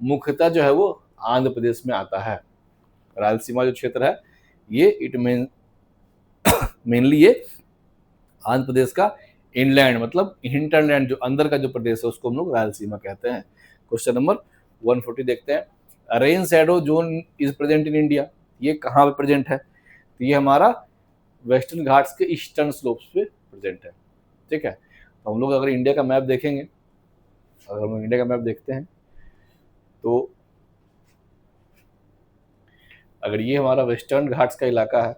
मुख्यतः जो है वो आंध्र प्रदेश में आता है। रायलसीमा जो क्षेत्र है ये इट मेनली ये आंध्र प्रदेश का इनलैंड मतलब हिंटरलैंड जो अंदर का जो प्रदेश है उसको हम लोग रायलसीमा कहते हैं। क्वेश्चन नंबर 140 देखते हैं। Rain shadow zone is present in India, ये कहाँ पे प्रेजेंट है? तो ये हमारा वेस्टर्न घाट्स के ईस्टर्न स्लोप्स पे प्रेजेंट है। ठीक है, तो हम लोग अगर इंडिया का मैप देखेंगे, अगर हम इंडिया का मैप देखते हैं तो अगर ये हमारा वेस्टर्न घाट्स का इलाका है,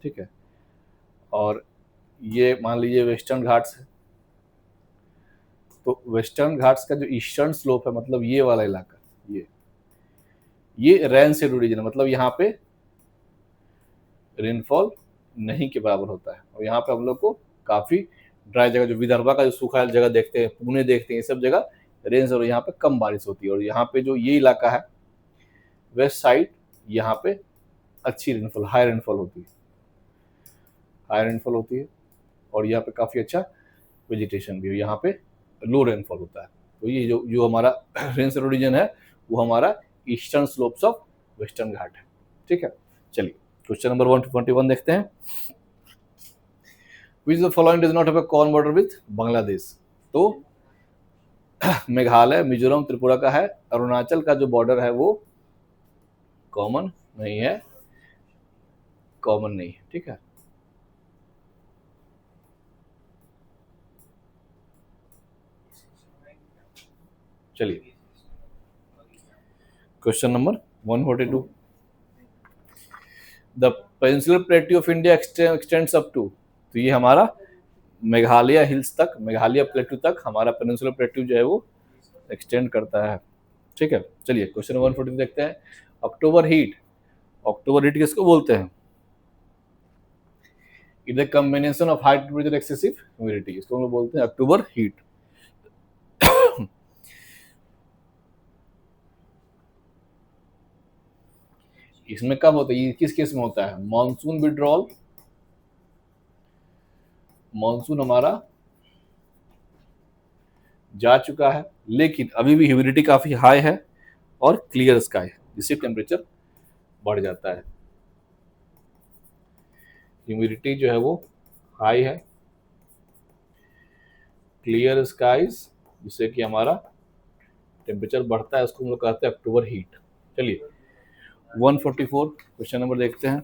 ठीक है, और ये मान लीजिए वेस्टर्न घाट्स है, तो वेस्टर्न घाट्स का जो ईस्टर्न स्लोप है मतलब ये वाला इलाका, ये रेन शेडो रीजन है, मतलब यहाँ पे रेनफॉल नहीं के बराबर होता है। और यहाँ पे हम लोग को काफी ड्राई जगह, जो विदर्भा का जो सूखा जगह देखते हैं, पुणे देखते हैं, ये सब जगह रेन शेडो, यहाँ पे कम बारिश होती है। और यहाँ पे जो ये इलाका है वेस्ट साइड, यहाँ पे अच्छी रेनफॉल, हाई रेनफॉल होती है, हाई रेनफॉल होती है। और यहाँ पे काफी अच्छा वेजिटेशन भी है, यहाँ पे लो रेनफॉल होता है। तो ये जो हमारा रेन शेडो रीजन है वो हमारा ईस्टर्न स्लोप्स ऑफ वेस्टर्न घाट है। ठीक है, चलिए क्वेश्चन नंबर 121 देखते हैं। Which the following does not have a common border with Bangladesh? तो मेघालय, मिजोरम, त्रिपुरा का है। अरुणाचल का जो बॉर्डर है वो कॉमन नहीं है, कॉमन नहीं है। ठीक है, चलिए question number 142। The peninsular plateau of India extends up to, तो ये हमारा मेघालय हिल्स तक, मेघालय प्लेट्यू तक हमारा पेनिनसुलर प्लेट्यू जो है वो एक्सटेंड करता है। ठीक है, चलिए क्वेश्चन 142 देखते हैं। अक्टूबर हीट, अक्टूबर हीट किसको बोलते हैं? It the combination of high temperature excessive humidity, इसको हम लोग बोलते हैं अक्टूबर हीट। इसमें कब होता है, ये किस केस में होता है? मॉनसून विड्रॉल, मॉनसून हमारा जा चुका है लेकिन अभी भी ह्यूमिडिटी काफी हाई है और क्लियर स्काई है, जिससे टेम्परेचर बढ़ जाता है। ह्यूमिडिटी जो है वो हाई है, क्लियर स्काइज, जिससे कि हमारा टेम्परेचर बढ़ता है, उसको हम लोग कहते हैं अक्टूबर हीट। चलिए 144 क्वेश्चन नंबर देखते हैं।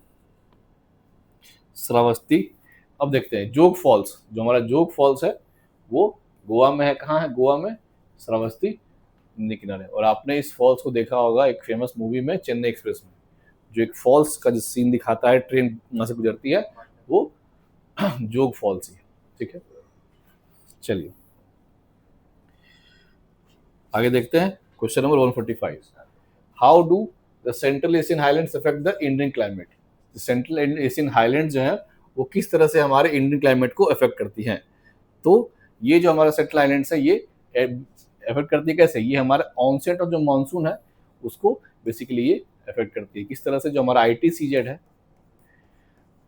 श्रावस्ती, अब देखते हैं जोग फॉल्स, जो हमारा जोग फॉल्स है वो गोवा में है। कहाँ है? गोवा में श्रावस्ती नदी किनारे। और आपने इस फॉल्स को देखा होगा एक फेमस मूवी में, चेन्नई एक्सप्रेस में, जो एक फॉल्स का जो सीन दिखाता है, ट्रेन वहां से गुजरती है, वो जोग फॉल्स ही है। ठीक है, चलिए आगे देखते हैं question number 145। How do the central Asian highlands affect the Indian climate? Central Asian highland जो है वो किस तरह से हमारे इंडियन क्लाइमेट को अफेक्ट करती हैं? तो ये जो हमारा सेंट्रल आइलैंड्स है ये अफेक्ट करती है कैसे? ये हमारा ऑनसेट और जो मानसून है उसको बेसिकली ये अफेक्ट करती है। किस तरह से? जो हमारा ITCZ है,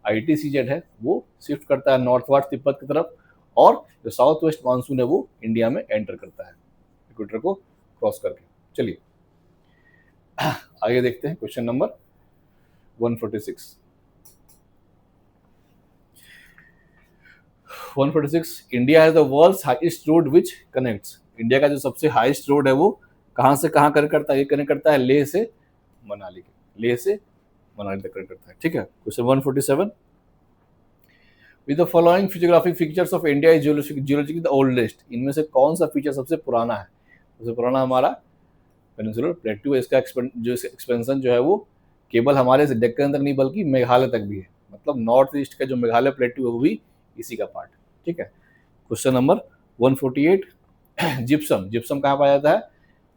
ITCZ है वो शिफ्ट करता है नॉर्थवर्ड तिब्बत की तरफ, और जो साउथ वेस्ट मानसून है वो इंडिया में एंटर करता है इक्वेटर को क्रॉस करके। चलिए आगे देखते हैं question number 146। 146, India has the world's highest road which connects. India का जो सबसे हाईएस्ट रोड है वो कहां से कहां कनेक्ट करता है? ये कनेक्ट करता है लेह से मनाली के, लेह से मनाली तक कनेक्ट करता है। ठीक है, question 147। With the following physiographic features of India is geologically the oldest, इनमें से कौन सा फीचर सबसे पुराना है? सबसे पुराना हमारा पेनिनसुलर प्लेट्यू है। इसका जो एक्सपेंशन जो है वो केवल हमारे डेक्कन तक नहीं बल्कि मेघालय तक भी है, मतलब नॉर्थ ईस्ट का जो मेघालय प्लेट्यू है वो भी इसी का पार्ट है। ठीक है, क्वेश्चन नंबर 148। जिप्सम, जिप्सम कहाँ पाया जाता है?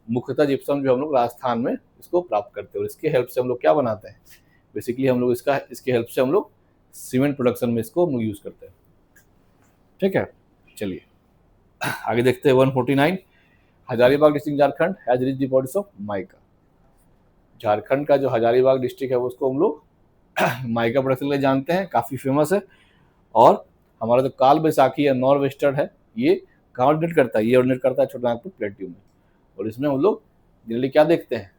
मुख्यतः जिप्सम जो हम लोग राजस्थान में इसको प्राप्त करते हैं, और इसके हेल्प से हम लोग क्या बनाते हैं? बेसिकली हम लोग इसके हेल्प से हम लोग सीमेंट प्रोडक्शन में इसको हम लोग यूज करते हैं। ठीक है, चलिए आगे देखते हैं 149। Hazaribagh district Jharkhand has rich deposits of mica. Jharkhand का जो हजारीबाग डिस्ट्रिक्ट है उसको हम लोग माइका प्रोडक्शन के लिए जानते हैं, काफी फेमस है। और हमारा जो काल बैसाखी है, नॉर्थ वेस्टर्न है, ये कहाँ ऑर्डिनेट करता है? ये ऑर्डिनेट करता है छोटा नागपुर प्लेट्यू में, और इसमें हम लोग जनरली क्या देखते हैं,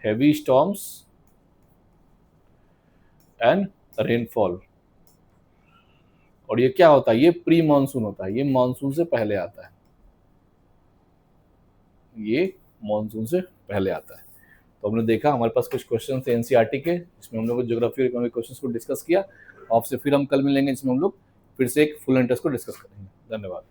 हेवी स्टॉर्म्स एंड रेनफॉल। और ये क्या होता है, ये प्री मानसून होता है, ये मानसून से पहले आता है, ये मानसून से पहले आता है। तो हमने देखा हमारे पास कुछ क्वेश्चन थे एनसीईआरटी के, जिसमें हम लोग ज्योग्राफी और इकोनॉमिक क्वेश्चंस को डिस्कस किया। आपसे फिर हम कल मिलेंगे, जिसमें हम लोग फिर से एक फुल इंटरेस्ट को डिस्कस करेंगे। धन्यवाद।